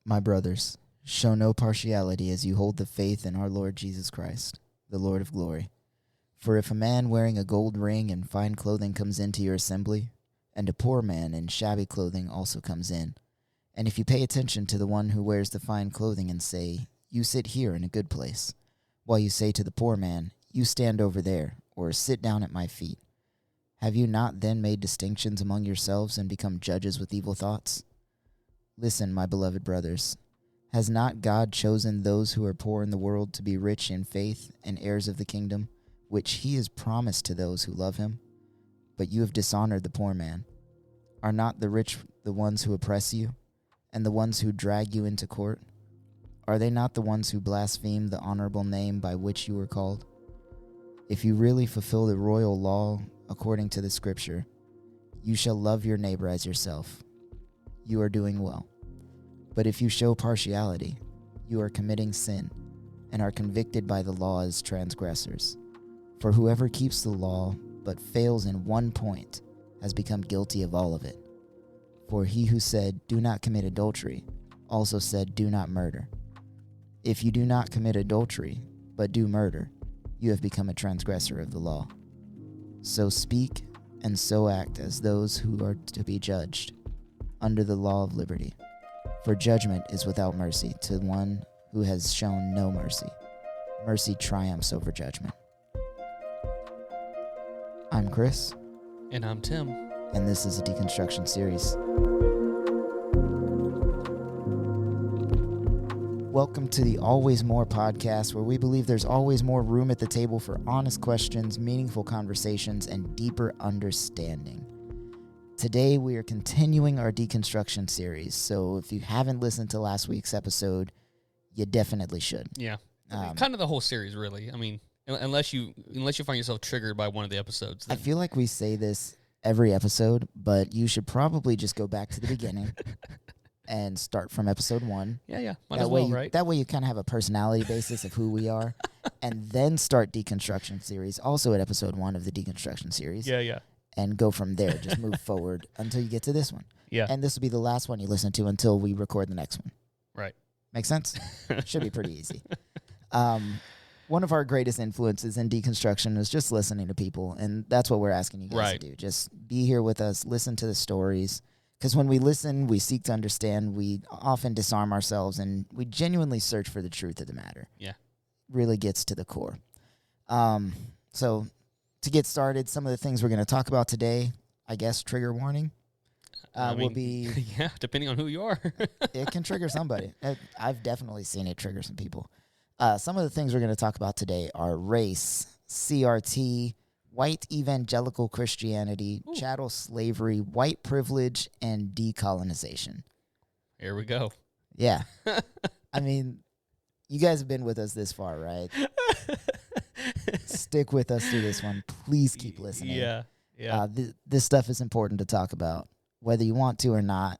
My brothers, show no partiality as you hold the faith in our Lord Jesus Christ, the Lord of glory. For if a man wearing a gold ring and fine clothing comes into your assembly, and a poor man in shabby clothing also comes in, and if you pay attention to the one who wears the fine clothing and say, "You sit here in a good place," while you say to the poor man, "You stand over there," or "Sit down at my feet," have you not then made distinctions among yourselves and become judges with evil thoughts? Listen, my beloved brothers, has not God chosen those who are poor in the world to be rich in faith and heirs of the kingdom, which he has promised to those who love him? But you have dishonored the poor man. Are not the rich the ones who oppress you, and the ones who drag you into court? Are they not the ones who blaspheme the honorable name by which you were called? If you really fulfill the royal law according to the scripture, you shall love your neighbor as yourself, you are doing well. But if you show partiality, you are committing sin and are convicted by the law as transgressors. For whoever keeps the law but fails in one point has become guilty of all of it. For he who said, "Do not commit adultery," also said, "Do not murder." If you do not commit adultery, but do murder, you have become a transgressor of the law. So speak and so act as those who are to be judged under the law of liberty. For judgment is without mercy to one who has shown no mercy. Mercy triumphs over judgment. I'm Chris. And I'm Tim. And this is a Deconstruction series. Welcome to the Always More podcast, where we believe there's always more room at the table for honest questions, meaningful conversations, and deeper understanding. Today, we are continuing our Deconstruction series, so if you haven't listened to last week's episode, you definitely should. Yeah, kind of the whole series, really. I mean, unless you find yourself triggered by one of the episodes. I feel like we say this every episode, but you should probably just go back to the beginning and start from episode 1. Yeah, might as well, right? That way you kind of have a personality basis of who we are, and then start Deconstruction series, also at episode 1 of the Deconstruction series. Yeah. And go from there. Just move forward until you get to this one. Yeah. And this will be the last one you listen to until we record the next one. Right. Make sense? Should be pretty easy. One of our greatest influences in deconstruction is just listening to people, and that's what we're asking you guys to do. Just be here with us, listen to the stories, because when we listen, we seek to understand, we often disarm ourselves, and we genuinely search for the truth of the matter. Yeah. Really gets to the core. So to get started, some of the things we're going to talk about today, I guess, trigger warning, will be... Yeah, depending on who you are. It can trigger somebody. I've definitely seen it trigger some people. Some of the things we're going to talk about today are race, CRT, white evangelical Christianity, chattel slavery, white privilege, and decolonization. Here we go. Yeah. I mean, you guys have been with us this far, right? Stick with us through this one. Please keep listening. Yeah. This stuff is important to talk about. Whether you want to or not,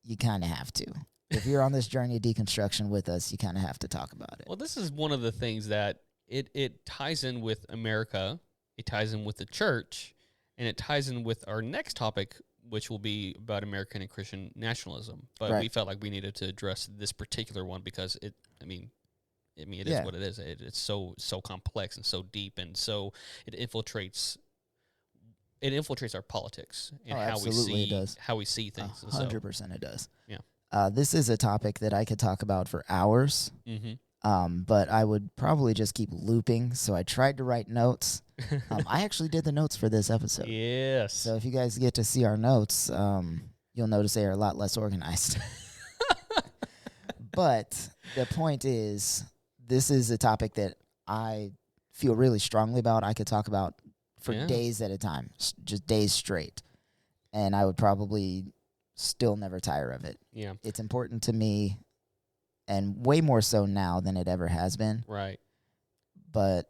you kind of have to. If you're on this journey of deconstruction with us, you kind of have to talk about it. Well, this is one of the things that it ties in with America, it ties in with the church, and it ties in with our next topic, which will be about American and Christian nationalism. But we felt like we needed to address this particular one because it is what it is. It's so complex and so deep, and so it infiltrates our politics and how we see things. 100% it does. Yeah. This is a topic that I could talk about for hours, but I would probably just keep looping, so I tried to write notes. I actually did the notes for this episode. Yes. So if you guys get to see our notes, you'll notice they are a lot less organized. But the point is, this is a topic that I feel really strongly about. I could talk about for days at a time, just days straight. And I would probably still never tire of it. Yeah. It's important to me, and way more so now than it ever has been. Right. But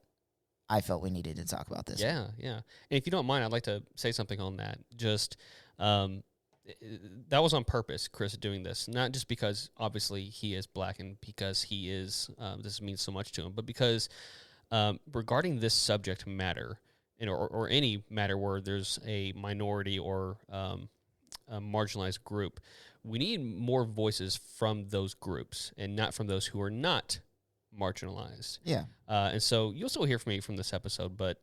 I felt we needed to talk about this. Yeah. And if you don't mind, I'd like to say something on that. Just that was on purpose, Chris, doing this. Not just because, obviously, he is black and because he is, this means so much to him, but because regarding this subject matter, or any matter where there's a minority or a marginalized group, we need more voices from those groups and not from those who are not marginalized. Yeah. And so you'll still hear from me from this episode, but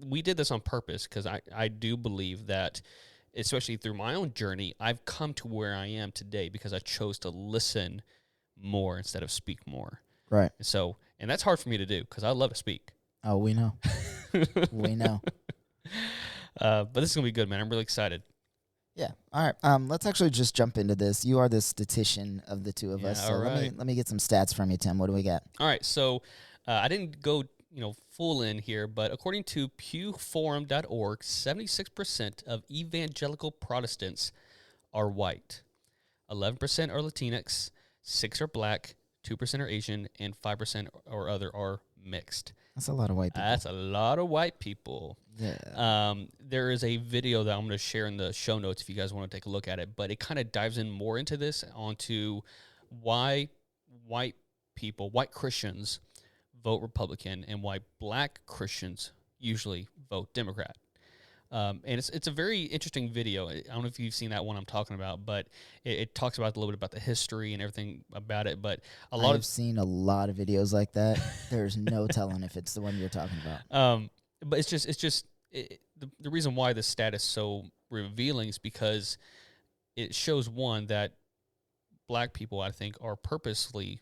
we did this on purpose because I do believe that, especially through my own journey, I've come to where I am today because I chose to listen more instead of speak more. Right. And that's hard for me to do because I love to speak. Oh, we know. We know. But this is going to be good, man. I'm really excited. Yeah. All right. Let's actually just jump into this. You are the statistician of the two of us. So all right. let me get some stats from you, Tim. What do we got? All right. So I didn't go full in here, but according to pewforum.org, 76% of evangelical Protestants are white, 11% are Latinx, 6% are black, 2% are Asian, and 5% or other are mixed. That's a lot of white people. That's a lot of white people. Yeah. There is a video that I'm going to share in the show notes if you guys want to take a look at it, but it kind of dives in more into this, onto why white Christians vote Republican and why black Christians usually vote Democrat. And it's a very interesting video. I don't know if you've seen that one I'm talking about, but it talks about a little bit about the history and everything about it. But I've seen a lot of videos like that. There's no telling if it's the one you're talking about. But the reason why this stat is so revealing is because it shows, one, that black people, I think, are purposely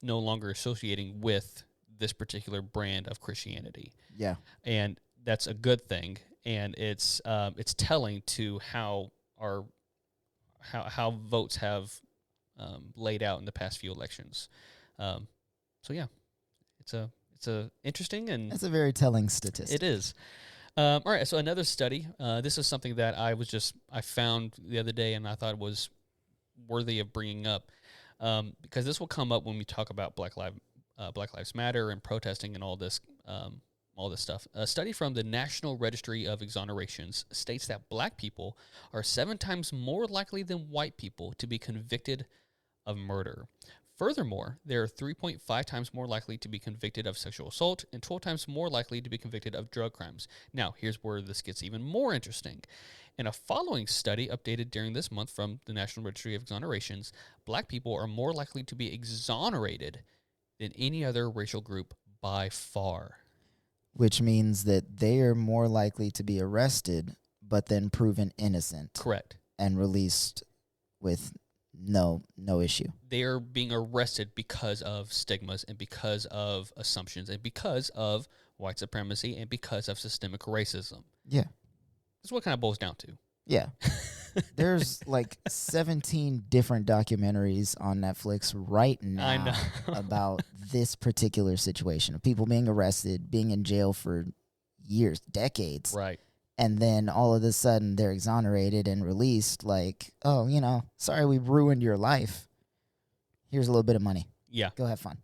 no longer associating with this particular brand of Christianity. Yeah. And that's a good thing. And it's telling to how votes have laid out in the past few elections. So yeah, it's a interesting, and it's a very telling statistic. It is. All right, so another study. This is something that I found the other day, and I thought was worthy of bringing up, because this will come up when we talk about Black Lives Matter and protesting and all this stuff. A study from the National Registry of Exonerations states that black people are 7 times more likely than white people to be convicted of murder. Furthermore, they are 3.5 times more likely to be convicted of sexual assault and 12 times more likely to be convicted of drug crimes. Now, here's where this gets even more interesting. In a following study updated during this month from the National Registry of Exonerations, black people are more likely to be exonerated than any other racial group by far. Which means that they are more likely to be arrested, but then proven innocent. Correct. And released with no issue. They are being arrested because of stigmas and because of assumptions and because of white supremacy and because of systemic racism. Yeah. That's what it kind of boils down to. Yeah. There's like 17 different documentaries on Netflix right now about this particular situation of people being arrested, being in jail for years, decades. Right. And then all of a sudden they're exonerated and released like, oh, sorry we ruined your life. Here's a little bit of money. Yeah. Go have fun.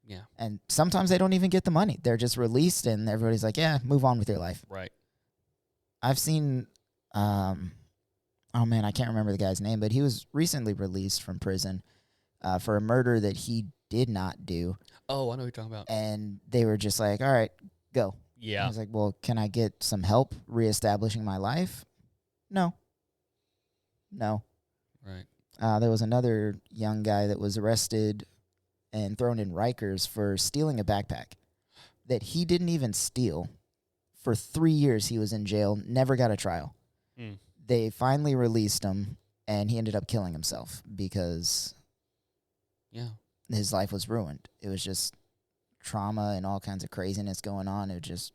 Yeah. And sometimes they don't even get the money. They're just released and everybody's like, yeah, move on with your life. Right. I've seen, oh man, I can't remember the guy's name, but he was recently released from prison for a murder that he did not do. Oh, I know what you're talking about. And they were just like, all right, go. Yeah. I was like, well, can I get some help reestablishing my life? No. Right. There was another young guy that was arrested and thrown in Rikers for stealing a backpack that he didn't even steal. For 3 years he was in jail, never got a trial. They finally released him, and he ended up killing himself because his life was ruined. It was just trauma and all kinds of craziness going on. It just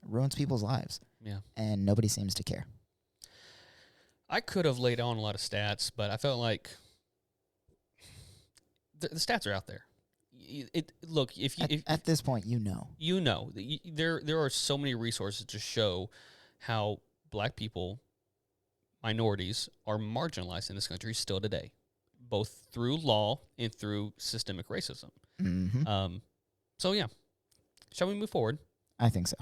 ruins people's lives. Yeah. And nobody seems to care. I could have laid on a lot of stats, but I felt like the stats are out there. Look, if at this point, there are so many resources to show how black people, minorities, are marginalized in this country still today, both through law and through systemic racism. Mm-hmm. So yeah, shall we move forward? I think so.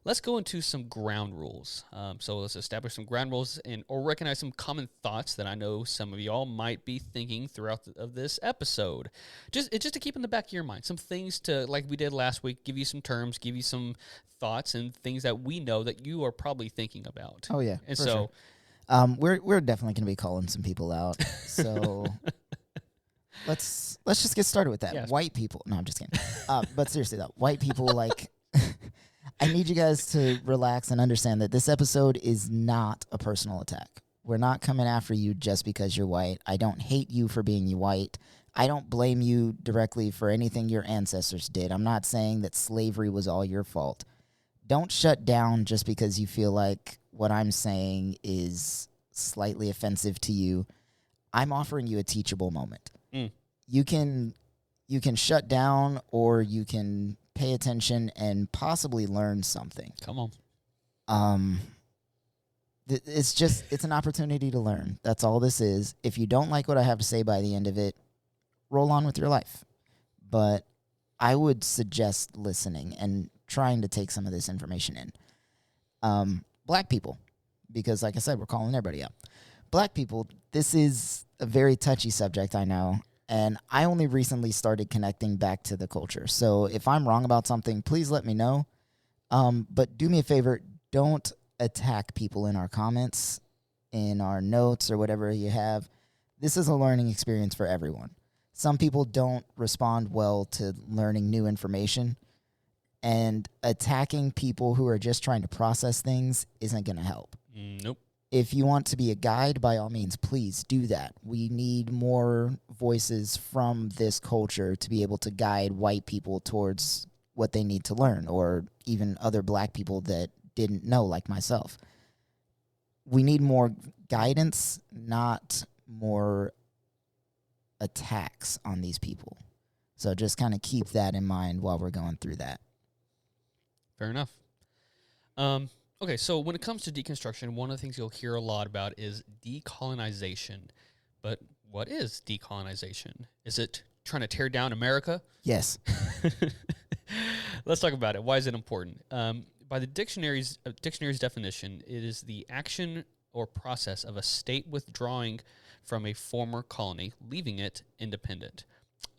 Let's go into some ground rules. So let's establish some ground rules or recognize some common thoughts that I know some of y'all might be thinking throughout of this episode. Just to keep in the back of your mind, some things to, like we did last week, give you some terms, give you some thoughts and things that we know that you are probably thinking about. Oh yeah, and so. Sure. We're definitely going to be calling some people out. So let's just get started with that. Yes. White people. No, I'm just kidding. But seriously though, white people, like, I need you guys to relax and understand that this episode is not a personal attack. We're not coming after you just because you're white. I don't hate you for being white. I don't blame you directly for anything your ancestors did. I'm not saying that slavery was all your fault. Don't shut down just because you feel like what I'm saying is slightly offensive to you. I'm offering you a teachable moment. You can shut down, or you can pay attention and possibly learn something. Come on. It's an opportunity to learn. That's all this is. If you don't like what I have to say by the end of it, roll on with your life. But I would suggest listening and trying to take some of this information in. Black people, because like I said, we're calling everybody up. Black people, this is a very touchy subject, I know. And I only recently started connecting back to the culture. So if I'm wrong about something, please let me know. But do me a favor, don't attack people in our comments, in our notes, or whatever you have. This is a learning experience for everyone. Some people don't respond well to learning new information, and attacking people who are just trying to process things isn't going to help. Nope. If you want to be a guide, by all means, please do that. We need more voices from this culture to be able to guide white people towards what they need to learn, or even other black people that didn't know, like myself. We need more guidance, not more attacks on these people. So just kind of keep that in mind while we're going through that. Fair enough. Okay, so when it comes to deconstruction, one of the things you'll hear a lot about is decolonization. But what is decolonization? Is it trying to tear down America? Yes. Let's talk about it. Why is it important? By the dictionary's definition, it is the action or process of a state withdrawing from a former colony, leaving it independent.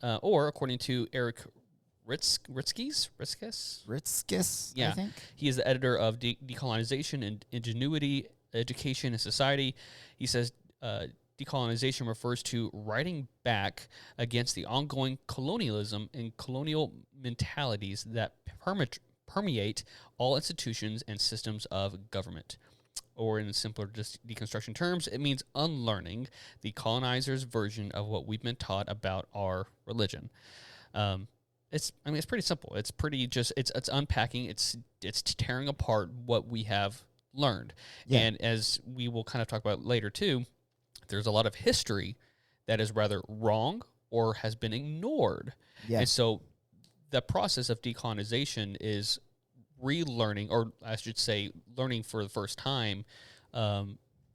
Or, according to Eric Ritzkes, yeah. I think. He is the editor of Decolonization and Ingenuity, Education, and Society. He says decolonization refers to writing back against the ongoing colonialism and colonial mentalities that permeate all institutions and systems of government. Or in simpler deconstruction terms, it means unlearning the colonizers' version of what we've been taught about our religion. It's pretty simple. It's pretty it's unpacking. It's tearing apart what we have learned. Yeah. And as we will kind of talk about later too, there's a lot of history that is rather wrong or has been ignored. Yeah. And so the process of decolonization is relearning, or I should say learning for the first time,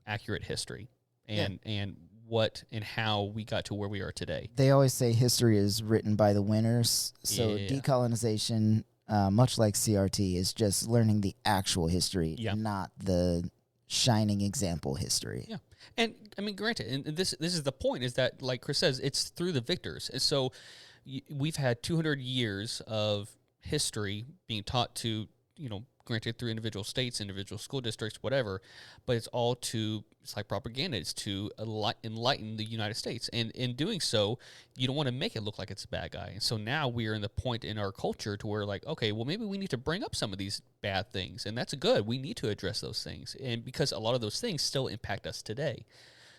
accurate history and what and how we got to where we are today. They always say history is written by the winners. So decolonization, much like CRT, is just learning the actual history, not the shining example history. Yeah. And I mean, granted, and this is the point, is that, like Chris says, it's through the victors. And so we've had 200 years of history being taught to, granted through individual states, individual school districts, whatever, but it's like propaganda. It's to enlighten the United States. And in doing so, you don't want to make it look like it's a bad guy. And so now we are in the point in our culture to where, like, okay, well, maybe we need to bring up some of these bad things. And that's good. We need to address those things. And because a lot of those things still impact us today.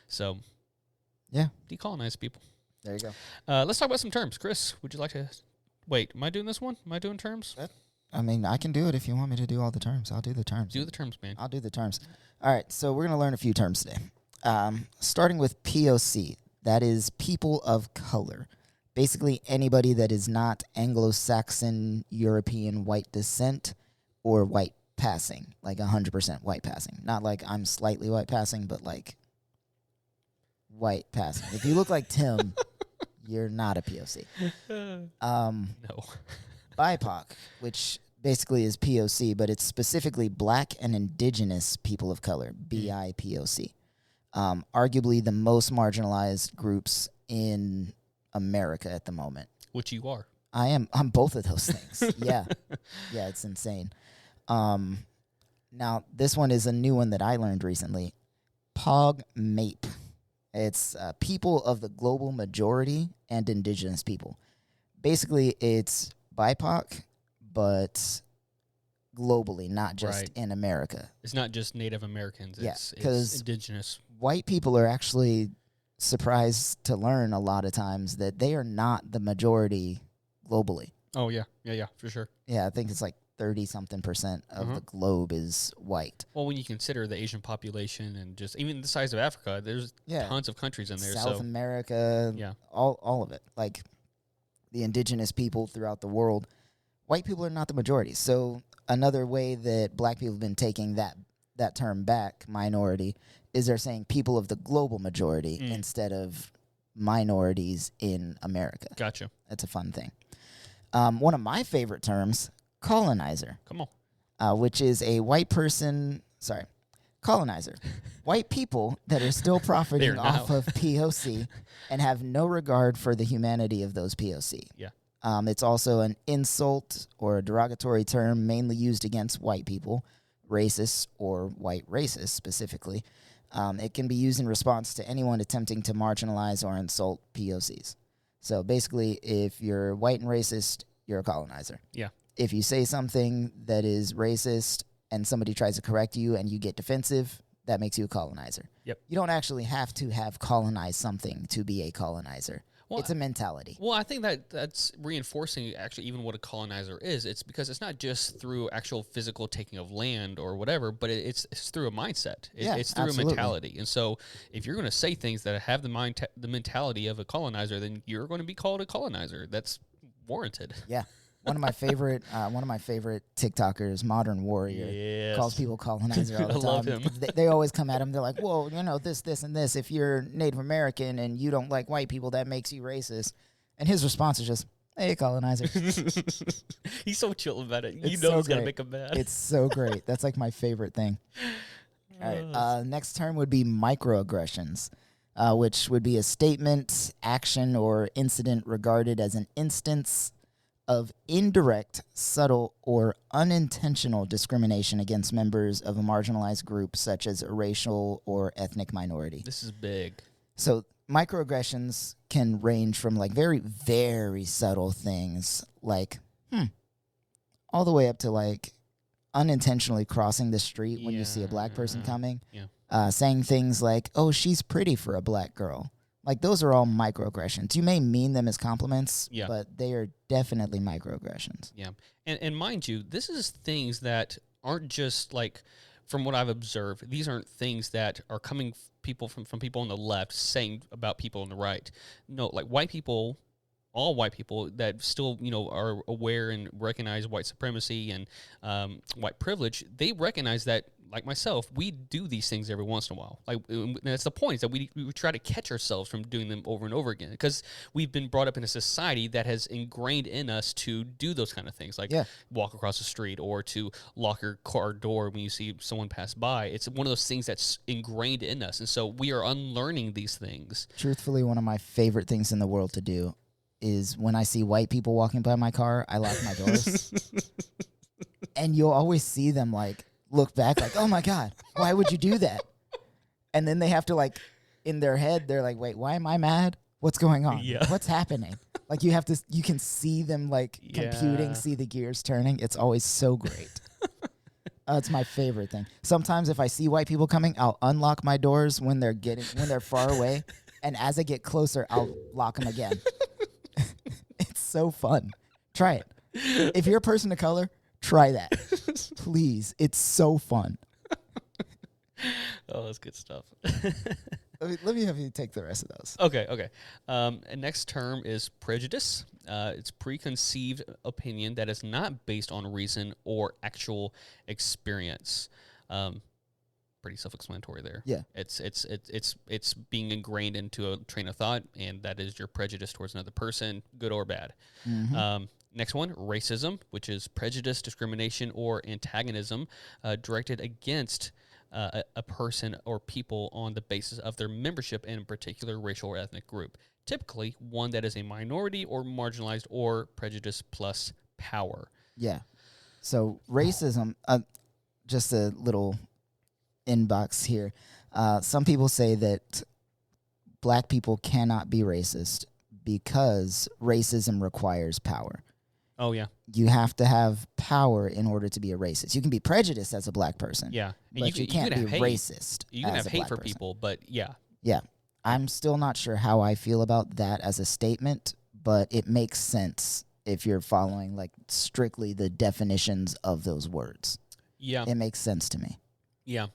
So, yeah. Decolonize, people. There you go. Let's talk about some terms. Chris, would you like to... Wait, am I doing this one? Am I doing terms? I mean, I can do it if you want me to do all the terms. I'll do the terms. Do the terms, man. I'll do the terms. All right, so we're going to learn a few terms today. Starting with POC. That is people of color. Basically, anybody that is not Anglo-Saxon, European white descent or white passing, like 100% white passing. Not like I'm slightly white passing, but like white passing. If you look like Tim, you're not a POC. No. BIPOC, which basically is POC, but it's specifically Black and Indigenous people of color, BIPOC. Arguably the most marginalized groups in America at the moment. Which you are. I'm both of those things. Yeah, it's insane. Now, this one is a new one that I learned recently. POG-MAPE. It's people of the global majority and indigenous people. Basically, it's BIPOC, but globally, not just Right. in America. It's not just Native Americans. Yeah, It's 'cause indigenous. White people are actually surprised to learn a lot of times that they are not the majority globally. Oh, yeah. Yeah, for sure. Yeah, I think it's like 30-something% of the globe is white. Well, when you consider the Asian population and just even the size of Africa, there's tons of countries in there. South America, all of it. Like the indigenous people throughout the world, white people are not the majority. So another way that black people have been taking that term back, minority, is they're saying people of the global majority instead of minorities in America. Gotcha. That's a fun thing. One of my favorite terms, colonizer. Come on. Which is a white person, colonizer. White people that are still profiting off of POC and have no regard for the humanity of those POC. Yeah. It's also an insult or a derogatory term mainly used against white people, racists or white racists specifically. It can be used in response to anyone attempting to marginalize or insult POCs. So basically, if you're white and racist, you're a colonizer. Yeah. If you say something that is racist and somebody tries to correct you and you get defensive, that makes you a colonizer. Yep. You don't actually have to have colonized something to be a colonizer. Well, it's a mentality. Well, I think that's reinforcing actually even what a colonizer is. It's because it's not just through actual physical taking of land or whatever, but it's through a mindset. It's through absolutely. a mentality. And so if you're going to say things that have the mentality of a colonizer, then you're going to be called a colonizer. That's warranted. Yeah. One of my favorite TikTokers, Modern Warrior, calls people colonizer all the time. I love him. They always come at him. They're like, "Whoa, this, and this. If you're Native American and you don't like white people, that makes you racist." And his response is just, "Hey, colonizer." He's so chill about it. It's It's gonna make him mad. It's so great. That's like my favorite thing. All right. Next term would be microaggressions, which would be a statement, action, or incident regarded as an instance of indirect, subtle, or unintentional discrimination against members of a marginalized group, such as a racial or ethnic minority. This is big. So microaggressions can range from like very, very subtle things like, all the way up to like unintentionally crossing the street when you see a black person coming, saying things like, "Oh, she's pretty for a black girl." Like, those are all microaggressions. You may mean them as compliments, but they are definitely microaggressions. Yeah. And mind you, this is things that aren't just like, from what I've observed, these aren't things that are coming from people on the left saying about people on the right. No, like white people, all white people that still, are aware and recognize white supremacy and white privilege, they recognize that, like myself, we do these things every once in a while. Like, that's the point, is that we try to catch ourselves from doing them over and over again, because we've been brought up in a society that has ingrained in us to do those kind of things, like walk across the street or to lock your car door when you see someone pass by. It's one of those things that's ingrained in us, and so we are unlearning these things. Truthfully, one of my favorite things in the world to do is when I see white people walking by my car, I lock my doors. And you'll always see them like look back like, "Oh my God, why would you do that?" And then they have to like, in their head, they're like, "Wait, why am I mad? What's going on? What's happening?" Like you can see them like computing, see the gears turning. It's always so great. It's my favorite thing. Sometimes if I see white people coming, I'll unlock my doors when they're far away. And as I get closer, I'll lock them again. It's so fun. Try it. If you're a person of color, try that. Please. It's so fun. Oh, that's good stuff. Let me have you take the rest of those. Okay. And next term is prejudice. It's preconceived opinion that is not based on reason or actual experience. Pretty self-explanatory there. Yeah. It's being ingrained into a train of thought, and that is your prejudice towards another person, good or bad. Mm-hmm. Next one, racism, which is prejudice, discrimination, or antagonism directed against a person or people on the basis of their membership in a particular racial or ethnic group. Typically, one that is a minority or marginalized or prejudice plus power. Yeah. So racism, just a little inbox here. Some people say that black people cannot be racist because racism requires power. Oh, yeah. You have to have power in order to be a racist. You can be prejudiced as a black person, Yeah. And but you can't be racist. You can as have a hate black for person. people, but yeah. Yeah. I'm still not sure how I feel about that as a statement, but it makes sense if you're following like strictly the definitions of those words. Yeah. It makes sense to me. Yeah.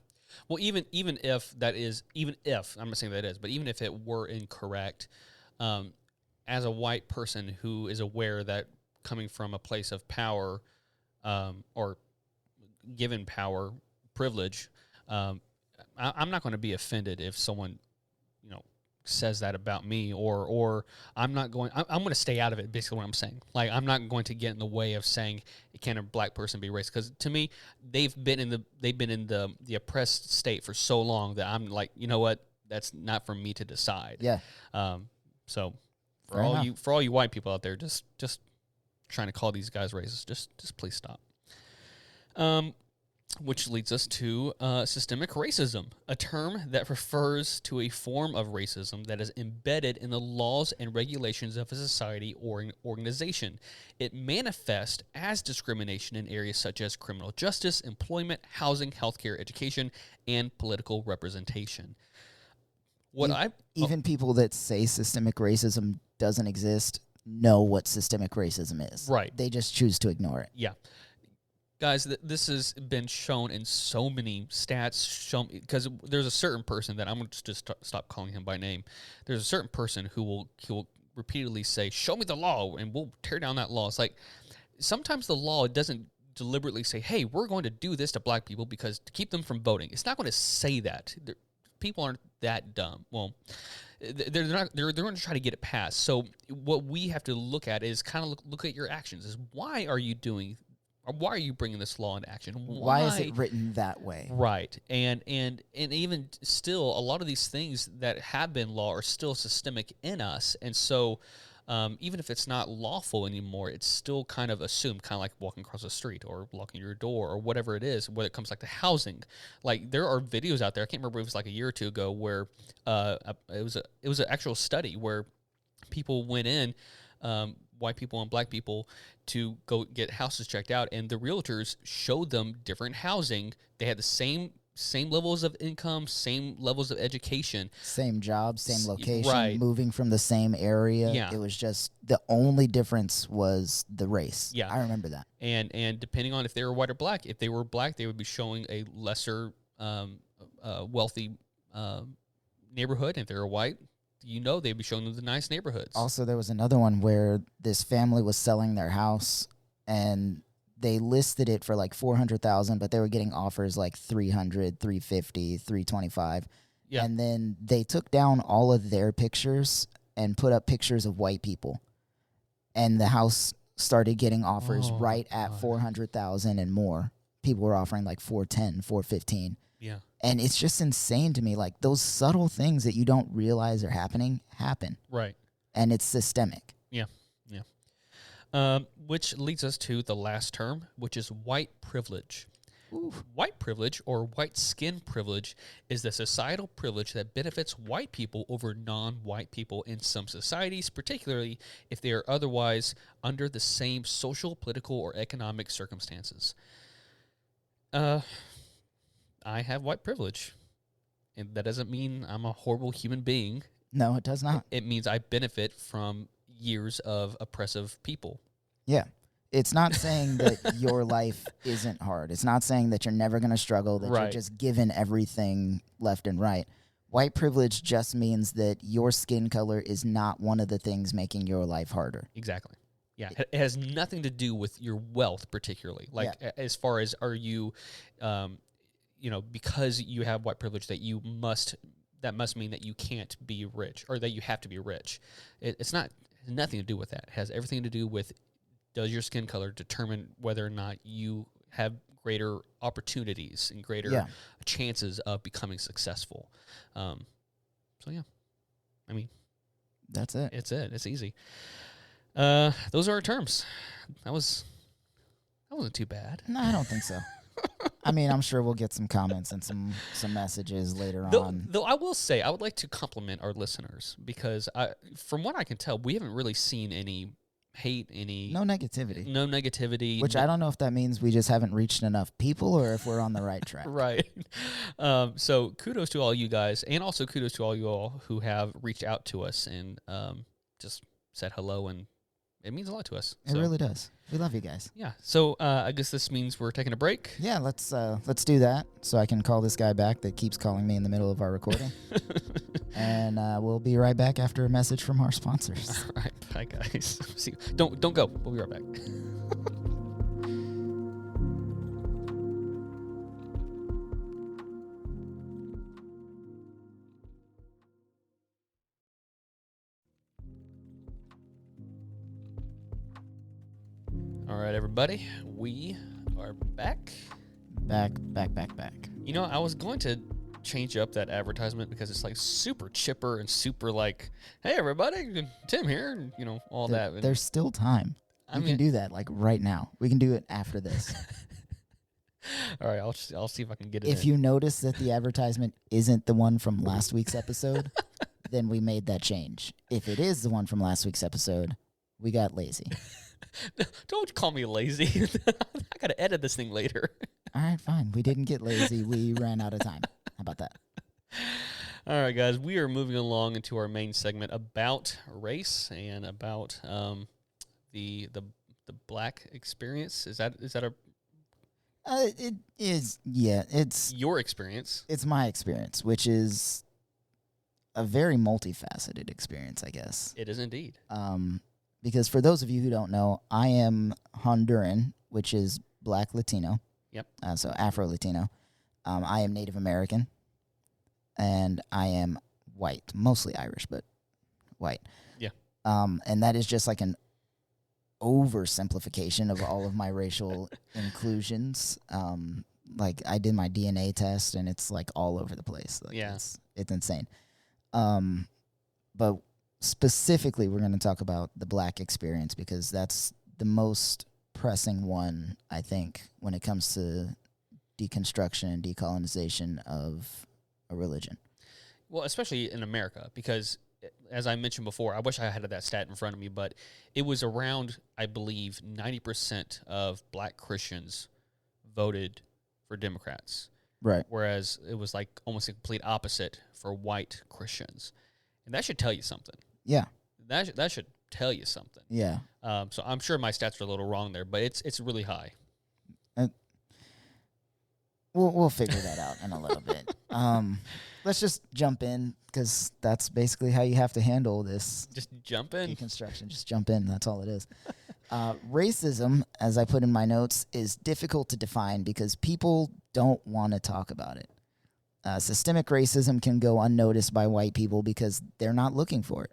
Well, even if that is, even if, I'm not saying that is, but even if it were incorrect, as a white person who is aware that coming from a place of power, or given power, privilege, I'm not going to be offended if someone, says that about me, or I'm not going. I'm going to stay out of it. Basically, what I'm saying, like, I'm not going to get in the way of saying, can a black person be racist? Because to me, they've been in the oppressed state for so long that I'm like, you know what? That's not for me to decide. Yeah. So Fair enough. for all you white people out there, just trying to call these guys racist, just please stop. Which leads us to systemic racism, a term that refers to a form of racism that is embedded in the laws and regulations of a society or an organization. It manifests as discrimination in areas such as criminal justice, employment, housing, healthcare, education, and political representation. Even people that say systemic racism doesn't exist know what systemic racism is. Right. They just choose to ignore it. Yeah. Guys, this has been shown in so many stats. Because there's a certain person that I'm going to just stop calling him by name. There's a certain person who will repeatedly say, "Show me the law, and we'll tear down that law." It's like sometimes the law doesn't deliberately say, "Hey, we're going to do this to black people because to keep them from voting." It's not going to say that. People aren't that dumb. Well, they're not. They're going to try to get it passed. So what we have to look at is kind of look at your actions. Is why are you doing? Or why are you bringing this law into action? Why is it written that way? Right. And even still, a lot of these things that have been law are still systemic in us. And so even if it's not lawful anymore, it's still kind of assumed, kind of like walking across the street or locking your door or whatever it is, when it comes like to housing. Like there are videos out there, I can't remember, it was like a year or two ago, where it was an actual study where people went in, white people and black people, to go get houses checked out, and the realtors showed them different housing. They had the same levels of income, same levels of education, same job, same location, right. Moving from the same area. Yeah. It was just the only difference was the race. Yeah. I remember that. And depending on if they were white or black, if they were black, they would be showing a lesser wealthy neighborhood. If they were white, they'd be showing them the nice neighborhoods. Also, there was another one where this family was selling their house, and they listed it for like $400,000, but they were getting offers like $300,000, $350,000, $325,000. Yeah. And then they took down all of their pictures and put up pictures of white people, and the house started getting offers right at $400,000 and more. People were offering like $410,000, $415,000. Yeah. And it's just insane to me. Like, those subtle things that you don't realize are happening happen. Right. And it's systemic. Yeah. Which leads us to the last term, which is white privilege. Ooh. White privilege, or white skin privilege, is the societal privilege that benefits white people over non-white people in some societies, particularly if they are otherwise under the same social, political, or economic circumstances. I have white privilege, and that doesn't mean I'm a horrible human being. No, it does not. It means I benefit from years of oppressive people. Yeah. It's not saying that your life isn't hard. It's not saying that you're never going to struggle, that you're just given everything left and right. White privilege just means that your skin color is not one of the things making your life harder. Exactly. Yeah. It has nothing to do with your wealth, particularly. Like, as far as, are you... because you have white privilege, that must mean that you can't be rich, or that you have to be rich. It's nothing to do with that. It has everything to do with, does your skin color determine whether or not you have greater opportunities and greater chances of becoming successsable. So yeah, I mean, that's it. It's easy. Those are our terms. That wasn't too bad. No, I don't think so. I mean, I'm sure we'll get some comments and some messages later Though, on. though I will say, I would like to compliment our listeners because from what I can tell, we haven't really seen any hate, No negativity. no negativity. Which I don't know if that means we just haven't reached enough people or if we're on the right track. Right. So kudos to all you guys, and also kudos to all you all who have reached out to us and just said hello, and it means a lot to us. It really does. We love you guys. Yeah. So I guess this means we're taking a break. Yeah, let's do that so I can call this guy back that keeps calling me in the middle of our recording. And we'll be right back after a message from our sponsors. All right. Bye, guys. See, don't go. We'll be right back. All right, everybody. We are back. Back. You know, I was going to change up that advertisement because it's like super chipper and super like, hey, everybody, Tim here, and, you know, all that. And There's still time. We can do that like right now. We can do it after this. All right, I'll see if I can get it If in. you notice that the advertisement isn't the one from last week's episode, then we made that change. If it is the one from last week's episode, we got lazy. Don't call me lazy. I got to edit this thing later. All right, fine. We didn't get lazy. We ran out of time. How about that? All right, guys, we are moving along into our main segment about race and about the black experience. Is that a It is, yeah. It's your experience? It's my experience, which is a very multifaceted experience, I guess. It is indeed. Because for those of you who don't know, I am Honduran, which is Black Latino. Yep. So Afro-Latino. I am Native American, and I am white, mostly Irish, but white. Yeah. And that is just like an oversimplification of all of my racial inclusions. Like I did my DNA test, and it's like all over the place. Like Yeah. It's insane. But specifically, we're going to talk about the black experience because that's the most pressing one, I think, when it comes to deconstruction and decolonization of a religion. Well, especially in America, because as I mentioned before, I wish I had that stat in front of me, but it was around, I believe, 90% of black Christians voted for Democrats. Right. Whereas it was like almost a complete opposite for white Christians. And that should tell you something. Yeah. That should tell you something. Yeah. So I'm sure my stats are a little wrong there, but it's really high. We'll figure that out in a little bit. Let's just jump in because that's basically how you have to handle this. Just jump in. Deconstruction. Just jump in. That's all it is. Racism, as I put in my notes, is difficult to define because people don't want to talk about it. Systemic racism can go unnoticed by white people because they're not looking for it.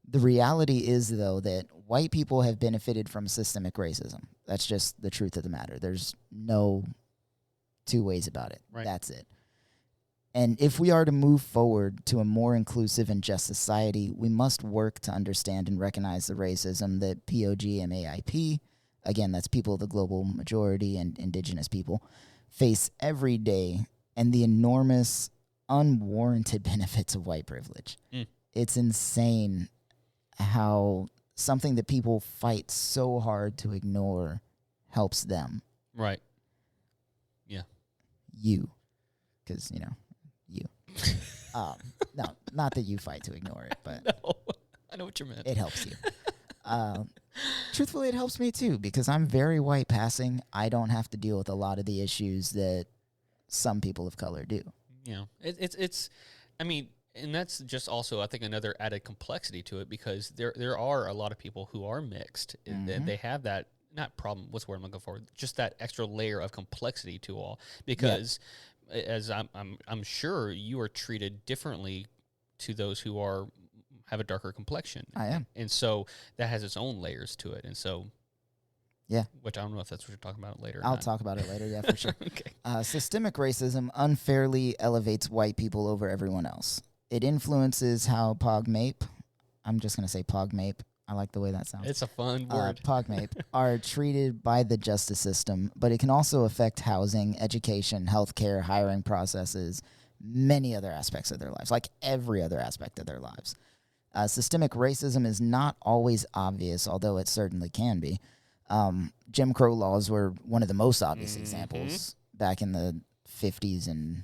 The reality is, though, that white people have benefited from systemic racism. That's just the truth of the matter. There's no two ways about it. Right. That's it. And if we are to move forward to a more inclusive and just society, we must work to understand and recognize the racism that POG and AIP, again, that's people of the global majority and indigenous people, face every day, and the enormous, unwarranted benefits of white privilege. It's insane how something that people fight so hard to ignore helps them. Right. Yeah. You. Because, you know, you. No, not that you fight to ignore it, but No, I know what you meant. it helps you. Truthfully, it helps me too because I'm very white passing. I don't have to deal with a lot of the issues that some people of color do. Yeah, it's. I mean, and that's just also, I think, another added complexity to it because there are a lot of people who are mixed and they have that not problem. What's the word I'm looking for? Just that extra layer of complexity to all because, as I'm sure you are treated differently to those who have a darker complexion. I am, and so that has its own layers to it, and so. Yeah. Which I don't know if that's what you're talking about later. I'll talk about it later, yeah, for sure. Okay. Systemic racism unfairly elevates white people over everyone else. It influences how I'm just going to say POGMAPE, I like the way that sounds. It's a fun word. Pogmape, are treated by the justice system, but it can also affect housing, education, healthcare, hiring processes, many other aspects of their lives, like every other aspect of their lives. Systemic racism is not always obvious, although it certainly can be. Jim Crow laws were one of the most obvious examples back in the 50s and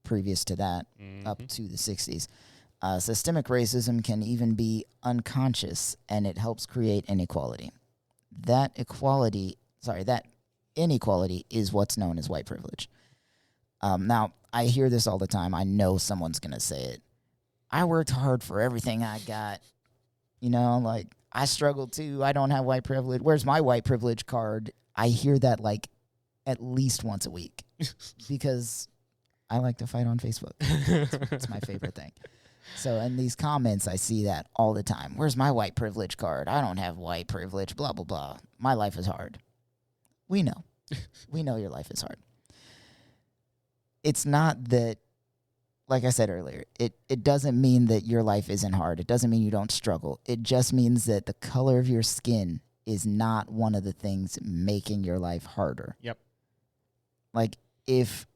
previous to that, up to the 60s. Systemic racism can even be unconscious, and it helps create inequality. That inequality is what's known as white privilege. Now, I hear this all the time. I know someone's going to say it. I worked hard for everything I got. Like, I struggled too. I don't have white privilege. Where's my white privilege card? I hear that like at least once a week because I like to fight on Facebook. It's my favorite thing. So in these comments, I see that all the time. Where's my white privilege card? I don't have white privilege, blah, blah, blah. My life is hard. We know. We know your life is hard. It's not that, like I said earlier, it doesn't mean that your life isn't hard. It doesn't mean you don't struggle. It just means that the color of your skin is not one of the things making your life harder. Yep. Like, if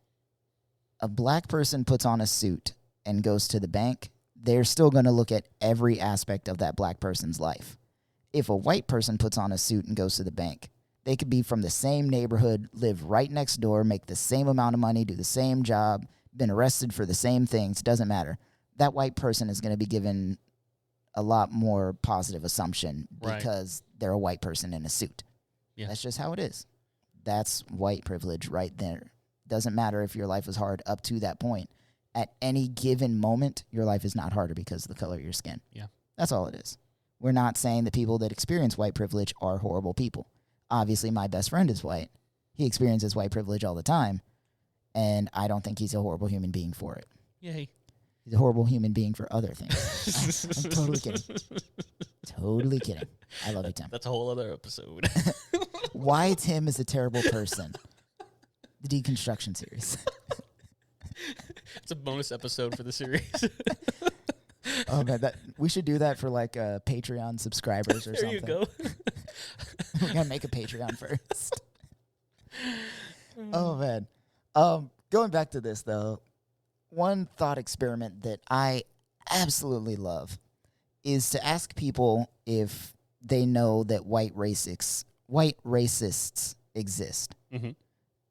a black person puts on a suit and goes to the bank, they're still going to look at every aspect of that black person's life. If a white person puts on a suit and goes to the bank, they could be from the same neighborhood, live right next door, make the same amount of money, do the same job, been arrested for the same things, doesn't matter. That white person is going to be given a lot more positive assumption because they're a white person in a suit. Yeah. That's just how it is. That's white privilege right there. Doesn't matter if your life was hard up to that point. At any given moment, your life is not harder because of the color of your skin. Yeah. That's all it is. We're not saying the people that experience white privilege are horrible people. Obviously, my best friend is white. He experiences white privilege all the time. And I don't think he's a horrible human being for it. Yay. He's a horrible human being for other things. I'm totally kidding. Totally kidding. I love you, Tim. That's a whole other episode. Why Tim is a terrible person. The Deconstruction series. It's a bonus episode for the series. Oh, man. We should do that for like Patreon subscribers or something. There you go. We got to make a Patreon first. Oh, man. Going back to this, though, one thought experiment that I absolutely love is to ask people if they know that white racists exist. Mm-hmm.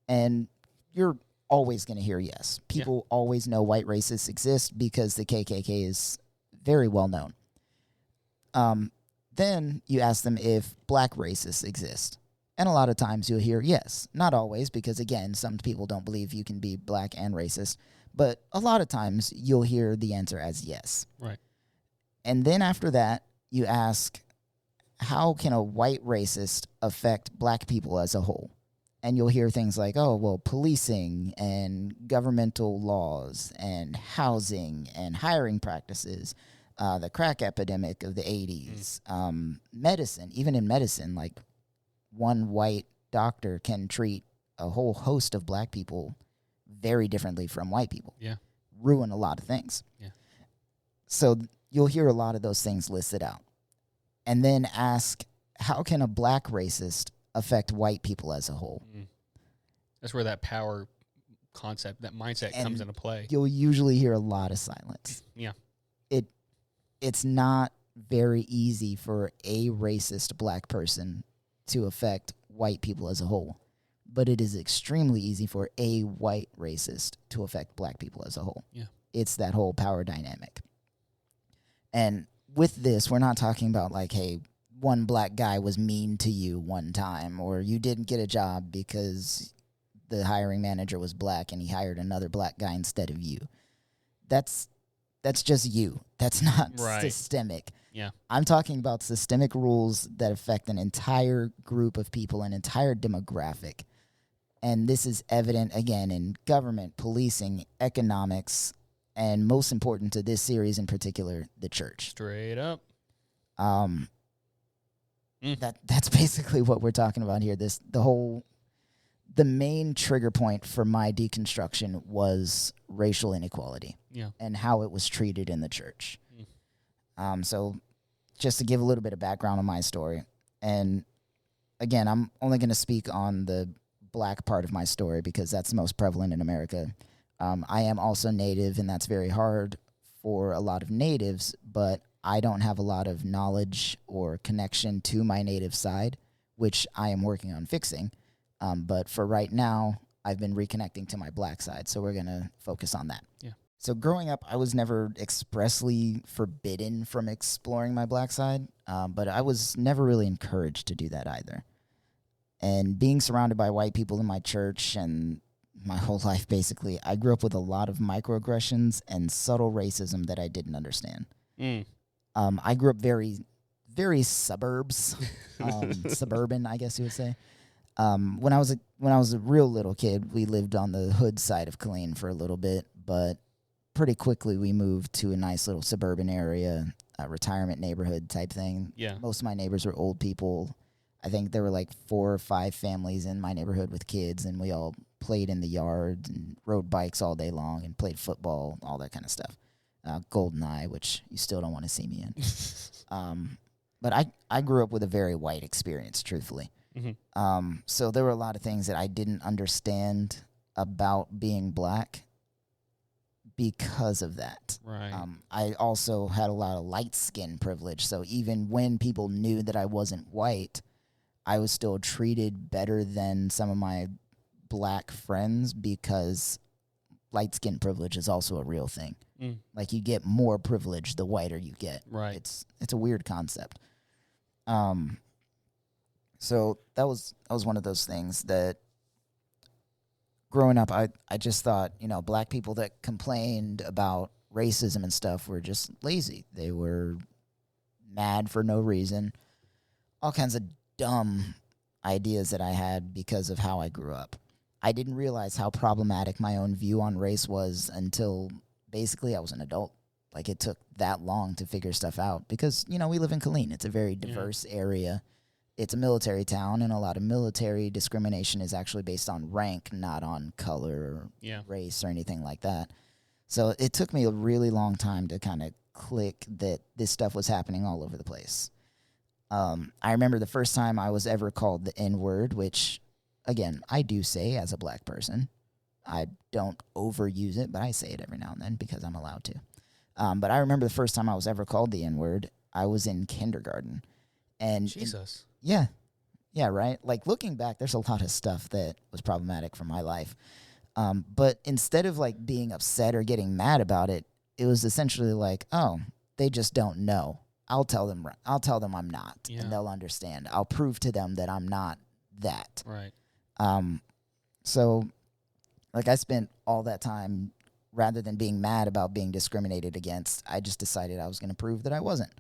And you're always going to hear yes. People always know white racists exist because the KKK is very well known. Then you ask them if black racists exist. And a lot of times you'll hear yes. Not always, because, again, some people don't believe you can be black and racist. But a lot of times you'll hear the answer as yes. Right. And then after that, you ask, how can a white racist affect black people as a whole? And you'll hear things like, oh, well, policing and governmental laws and housing and hiring practices, the crack epidemic of the 80s, medicine, even in medicine, like, one white doctor can treat a whole host of black people very differently from white people. Yeah. Ruin a lot of things. Yeah. So you'll hear a lot of those things listed out. And then ask, how can a black racist affect white people as a whole? That's where that power concept, that mindset comes into play. You'll usually hear a lot of silence. Yeah. It's not very easy for a racist black person to affect white people as a whole, but it is extremely easy for a white racist to affect black people as a whole. Yeah. It's that whole power dynamic. And with this, we're not talking about like, hey, one black guy was mean to you one time, or you didn't get a job because the hiring manager was black and he hired another black guy instead of you. That's just you. That's not systemic. Yeah. I'm talking about systemic rules that affect an entire group of people, an entire demographic. And this is evident, again, in government, policing, economics, and most important to this series in particular, the church. Straight up. That's basically what we're talking about here. The main trigger point for my deconstruction was racial inequality. Yeah. And how it was treated in the church. So just to give a little bit of background on my story. And again, I'm only going to speak on the black part of my story because that's the most prevalent in America. I am also Native, and that's very hard for a lot of Natives, but I don't have a lot of knowledge or connection to my Native side, which I am working on fixing. But for right now, I've been reconnecting to my black side, so we're going to focus on that. Yeah. So growing up, I was never expressly forbidden from exploring my black side, but I was never really encouraged to do that either. And being surrounded by white people in my church and my whole life, basically, I grew up with a lot of microaggressions and subtle racism that I didn't understand. I grew up very, very suburbs, suburban, I guess you would say. When I was a real little kid, we lived on the hood side of Killeen for a little bit, but pretty quickly we moved to a nice little suburban area, a retirement neighborhood type thing. Yeah. Most of my neighbors were old people. I think there were like 4 or 5 families in my neighborhood with kids, and we all played in the yard and rode bikes all day long and played football, all that kind of stuff. GoldenEye, which you still don't want to see me in. But I grew up with a very white experience, truthfully. Mm-hmm. So there were a lot of things that I didn't understand about being black because of that. Right. I also had a lot of light skin privilege. So even when people knew that I wasn't white, I was still treated better than some of my black friends because light skin privilege is also a real thing. Like you get more privilege the whiter you get. Right. It's a weird concept. So that was one of those things that growing up, I just thought, black people that complained about racism and stuff were just lazy. They were mad for no reason. All kinds of dumb ideas that I had because of how I grew up. I didn't realize how problematic my own view on race was until basically I was an adult. Like it took that long to figure stuff out because, we live in Killeen. It's a very diverse area. It's a military town, and a lot of military discrimination is actually based on rank, not on color or race or anything like that. So it took me a really long time to kind of click that this stuff was happening all over the place. I remember the first time I was ever called the N-word, which, again, I do say as a black person. I don't overuse it, but I say it every now and then because I'm allowed to. But I remember the first time I was ever called the N-word, I was in kindergarten. And Jesus. Yeah, right? Like, looking back, there's a lot of stuff that was problematic for my life. But instead of, like, being upset or getting mad about it, it was essentially like, oh, they just don't know. I'll tell them I'm not, and they'll understand. I'll prove to them that I'm not that. Right. So, like, I spent all that time, rather than being mad about being discriminated against, I just decided I was going to prove that I wasn't.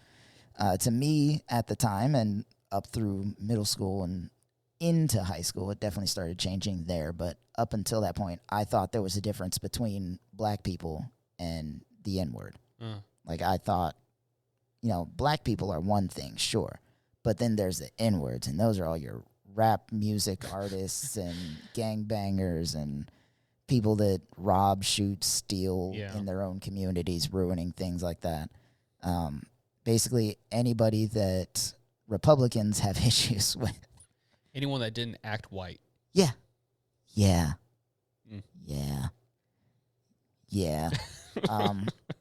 To me, at the time, and up through middle school and into high school, it definitely started changing there. But up until that point, I thought there was a difference between black people and the N-word. Like, I thought, black people are one thing, sure. But then there's the N-words, and those are all your rap music artists and gangbangers and people that rob, shoot, steal in their own communities, ruining things like that. Basically, anybody that Republicans have issues with. Anyone that didn't act white. Yeah.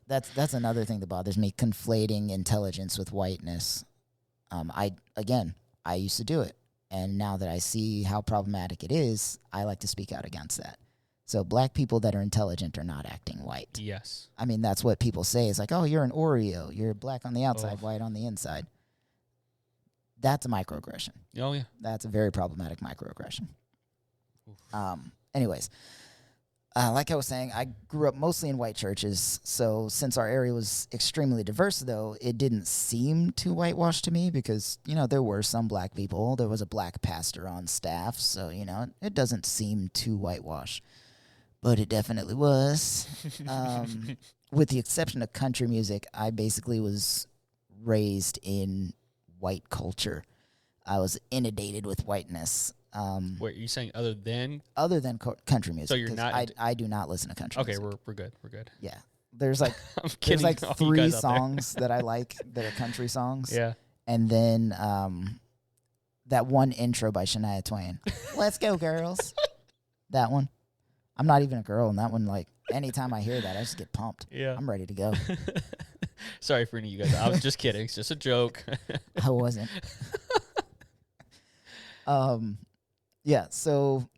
That's another thing that bothers me, conflating intelligence with whiteness. I used to do it. And now that I see how problematic it is, I like to speak out against that. So black people that are intelligent are not acting white. Yes. I mean, that's what people say. It's like, oh, you're an Oreo. You're black on the outside, white on the inside. That's a microaggression. Oh, yeah. That's a very problematic microaggression. Anyways, like I was saying, I grew up mostly in white churches. So since our area was extremely diverse, though, it didn't seem too whitewashed to me because, there were some black people. There was a black pastor on staff. So, it doesn't seem too whitewashed. But it definitely was. With the exception of country music, I basically was raised in white culture. I was inundated with whiteness. Wait, are you saying other than country music? So you're not. I do not listen to country music. Okay, we're good. We're good. Yeah. There's like I'm there's kidding. like all you 3 guys out there. songs that I like that are country songs. Yeah. And then that one intro by Shania Twain. Let's go, girls. That one. I'm not even a girl, and that one, like, anytime I hear that, I just get pumped. Yeah. I'm ready to go. Sorry for any of you guys. I was just kidding. It's just a joke. I wasn't. Yeah, so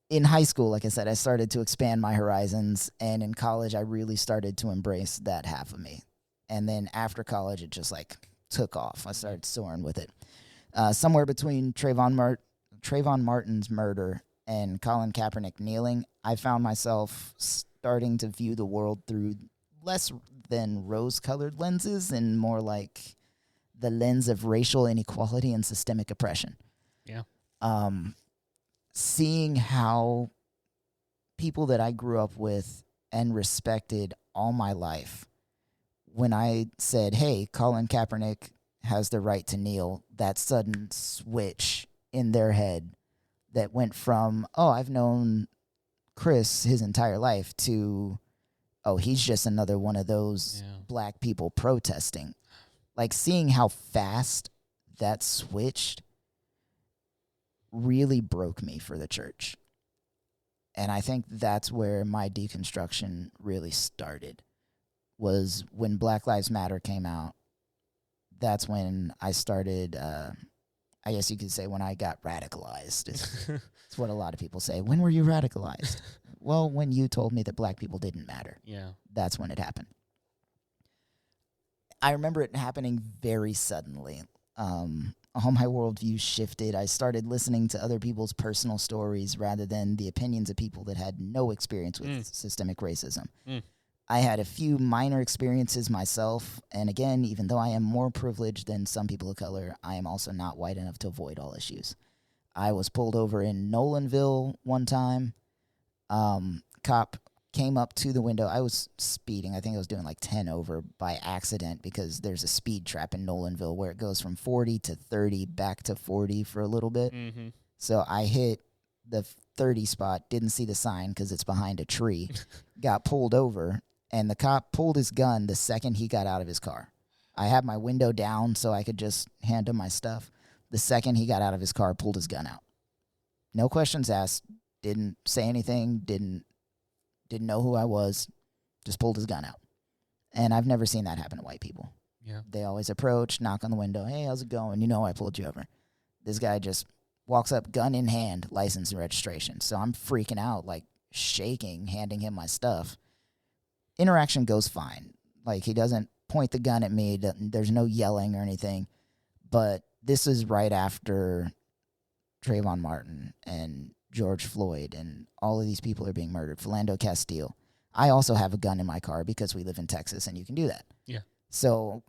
in high school, like I said, I started to expand my horizons, and in college, I really started to embrace that half of me. And then after college, it just, like, took off. I started soaring with it. Somewhere between Trayvon Martin's murder and Colin Kaepernick kneeling, I found myself starting to view the world through less than rose-colored lenses and more like the lens of racial inequality and systemic oppression. Yeah. Seeing how people that I grew up with and respected all my life, when I said, hey, Colin Kaepernick has the right to kneel, that sudden switch in their head that went from, oh, I've known Chris his entire life, to, oh, he's just another one of those black people protesting. Like, seeing how fast that switched really broke me for the church. And I think that's where my deconstruction really started, was when Black Lives Matter came out. That's when I started, I guess you could say, when I got radicalized. It's what a lot of people say. When were you radicalized? Well, when you told me that black people didn't matter. Yeah. That's when it happened. I remember it happening very suddenly. All my worldview shifted. I started listening to other people's personal stories rather than the opinions of people that had no experience with systemic racism. I had a few minor experiences myself, and again, even though I am more privileged than some people of color, I am also not white enough to avoid all issues. I was pulled over in Nolanville one time. Cop came up to the window. I was speeding. I think I was doing like 10 over by accident, because there's a speed trap in Nolanville where it goes from 40 to 30 back to 40 for a little bit. Mm-hmm. So I hit the 30 spot, didn't see the sign because it's behind a tree, got pulled over, and the cop pulled his gun the second he got out of his car. I had my window down so I could just hand him my stuff. The second he got out of his car, pulled his gun out. No questions asked, didn't say anything, didn't know who I was, just pulled his gun out. And I've never seen that happen to white people. Yeah. They always approach, knock on the window, hey, how's it going? You know I pulled you over. This guy just walks up, gun in hand, license and registration. So I'm freaking out, like shaking, handing him my stuff. Interaction goes fine. Like, he doesn't point the gun at me. There's no yelling or anything. But this is right after Trayvon Martin and George Floyd and all of these people are being murdered. Philando Castile. I also have a gun in my car because we live in Texas and you can do that. Yeah. So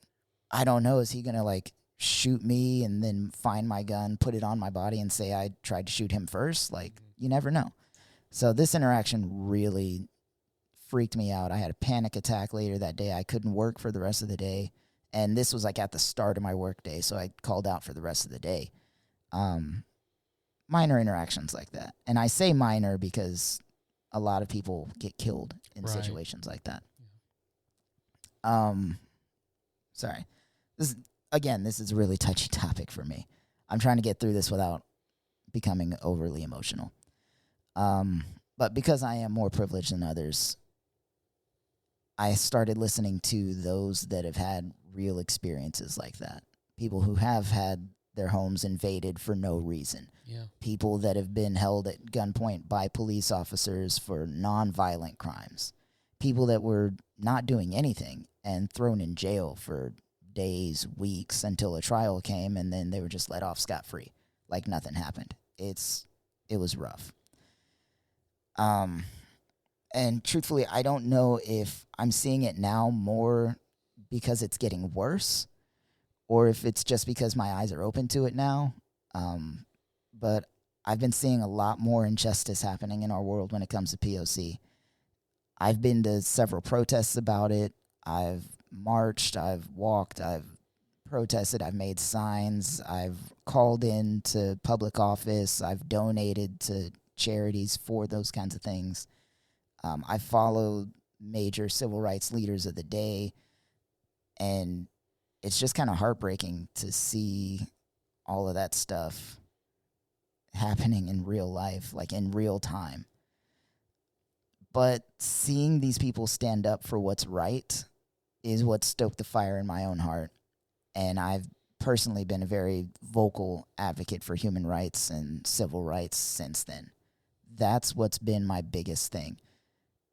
I don't know. Is he going to like shoot me and then find my gun, put it on my body and say I tried to shoot him first? Like, you never know. So this interaction really freaked me out. I had a panic attack later that day. I couldn't work for the rest of the day. And this was like at the start of my work day. So I called out for the rest of the day. Minor interactions like that. And I say minor because a lot of people get killed in situations like that. Sorry. This is a really touchy topic for me. I'm trying to get through this without becoming overly emotional. But because I am more privileged than others, I started listening to those that have had real experiences like that. People who have had their homes invaded for no reason. Yeah. People that have been held at gunpoint by police officers for nonviolent crimes. People that were not doing anything and thrown in jail for days, weeks, until a trial came, and then they were just let off scot-free, like nothing happened. It was rough. And truthfully, I don't know if I'm seeing it now more because it's getting worse, or if it's just because my eyes are open to it now. But I've been seeing a lot more injustice happening in our world when it comes to POC. I've been to several protests about it. I've marched, I've walked, I've protested, I've made signs, I've called in to public office, I've donated to charities for those kinds of things. I follow major civil rights leaders of the day. And it's just kind of heartbreaking to see all of that stuff happening in real life, like in real time. But seeing these people stand up for what's right is what stoked the fire in my own heart. And I've personally been a very vocal advocate for human rights and civil rights since then. That's what's been my biggest thing.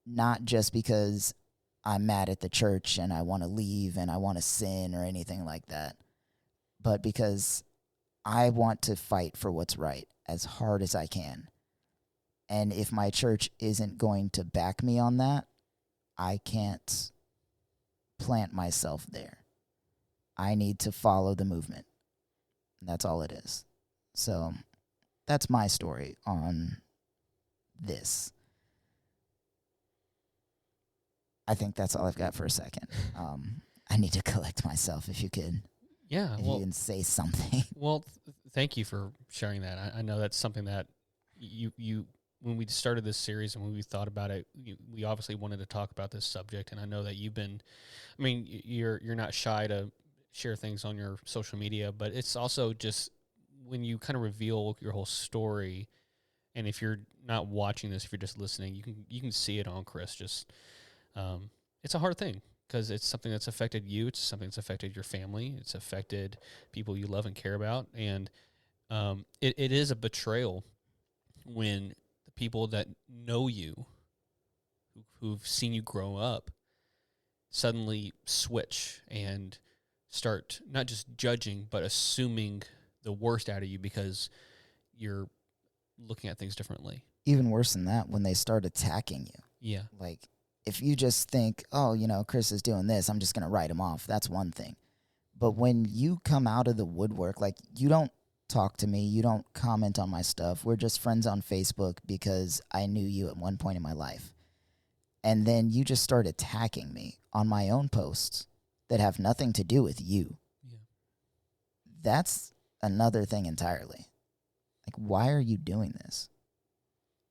Not just because I'm mad at the church and I want to leave and I want to sin or anything like that, but because I want to fight for what's right as hard as I can. And if my church isn't going to back me on that, I can't plant myself there. I need to follow the movement. That's all it is. So that's my story on this. I think that's all I've got for a second. I need to collect myself if you could. Yeah. If you can say something. Well, thank you for sharing that. I know that's something that you when we started this series and when we thought about it, we obviously wanted to talk about this subject. And I know that you've been, I mean, you're not shy to share things on your social media, but it's also just when you kind of reveal your whole story. And if you're not watching this, if you're just listening, you can see it on Chris. Just it's a hard thing because it's something that's affected you. It's something that's affected your family. It's affected people you love and care about. And it is a betrayal when the people that know you, who've seen you grow up, suddenly switch and start not just judging, but assuming the worst out of you because you're looking at things differently. Even worse than that, when they start attacking you. Yeah. Like, if you just think, oh, Chris is doing this, I'm just going to write him off. That's one thing. But when you come out of the woodwork, like, you don't talk to me, you don't comment on my stuff. We're just friends on Facebook because I knew you at one point in my life. And then you just start attacking me on my own posts that have nothing to do with you. Yeah. That's another thing entirely. Like, why are you doing this?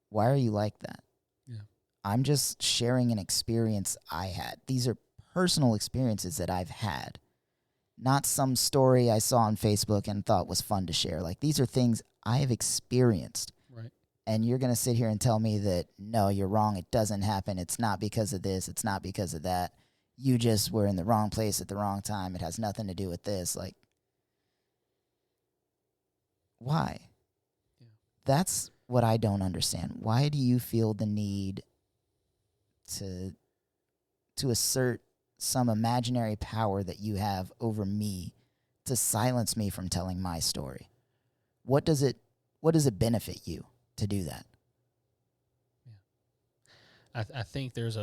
Why are you like that? Yeah. I'm just sharing an experience I had. These are personal experiences that I've had, not some story I saw on Facebook and thought was fun to share. Like, these are things I have experienced. Right. And you're going to sit here and tell me that, no, you're wrong. It doesn't happen. It's not because of this. It's not because of that. You just were in the wrong place at the wrong time. It has nothing to do with this. Like, why? Yeah. That's what I don't understand. Why do you feel the need to assert some imaginary power that you have over me to silence me from telling my story? What does it benefit you to do that? Yeah. I think there's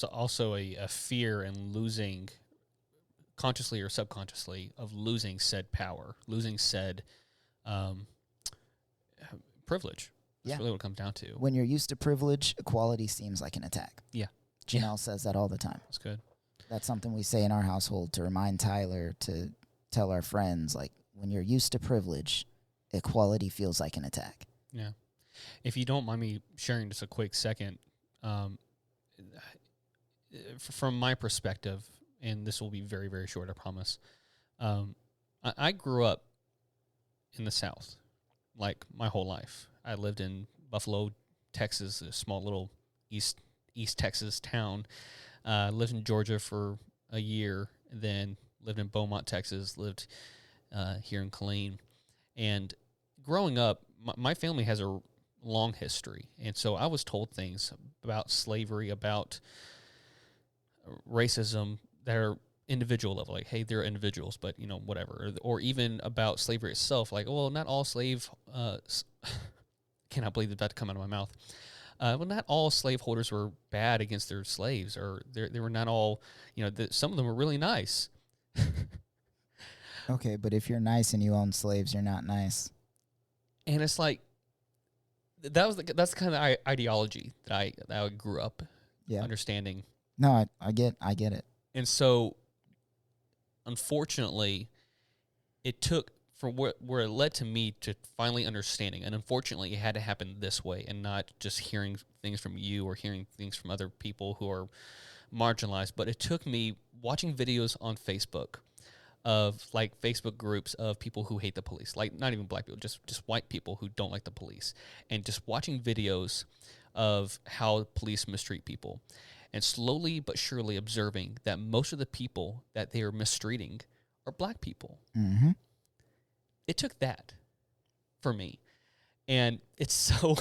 also a fear in losing, consciously or subconsciously, of losing said power, losing said privilege. That's really what it comes down to. When you're used to privilege, equality seems like an attack. Yeah. Janelle says that all the time. That's good. That's something we say in our household to remind Tyler, to tell our friends, like, when you're used to privilege, equality feels like an attack. Yeah. If you don't mind me sharing just a quick second, from my perspective, and this will be very, very short, I promise. I grew up in the South, like, my whole life. I lived in Buffalo, Texas, a small little East Texas town. Lived in Georgia for a year, then lived in Beaumont, Texas, lived here in Killeen. And growing up, my family has a long history. And so I was told things about slavery, about racism that are individual level, like, hey, they're individuals, but, whatever. Or even about slavery itself, like, well, not all cannot believe that to come out of my mouth. Well, not all slaveholders were bad against their slaves, or they were not all, some of them were really nice. Okay, but if you're nice and you own slaves, you're not nice. And it's like, that's the kind of ideology that I grew up understanding. No, I get it. And so, unfortunately, it took from where it led to me to finally understanding. And unfortunately, it had to happen this way and not just hearing things from you or hearing things from other people who are marginalized, but it took me watching videos on Facebook of like Facebook groups of people who hate the police, like not even black people, just white people who don't like the police, and just watching videos of how police mistreat people, and slowly but surely observing that most of the people that they are mistreating are black people. Mm-hmm. It took that for me, and it's so,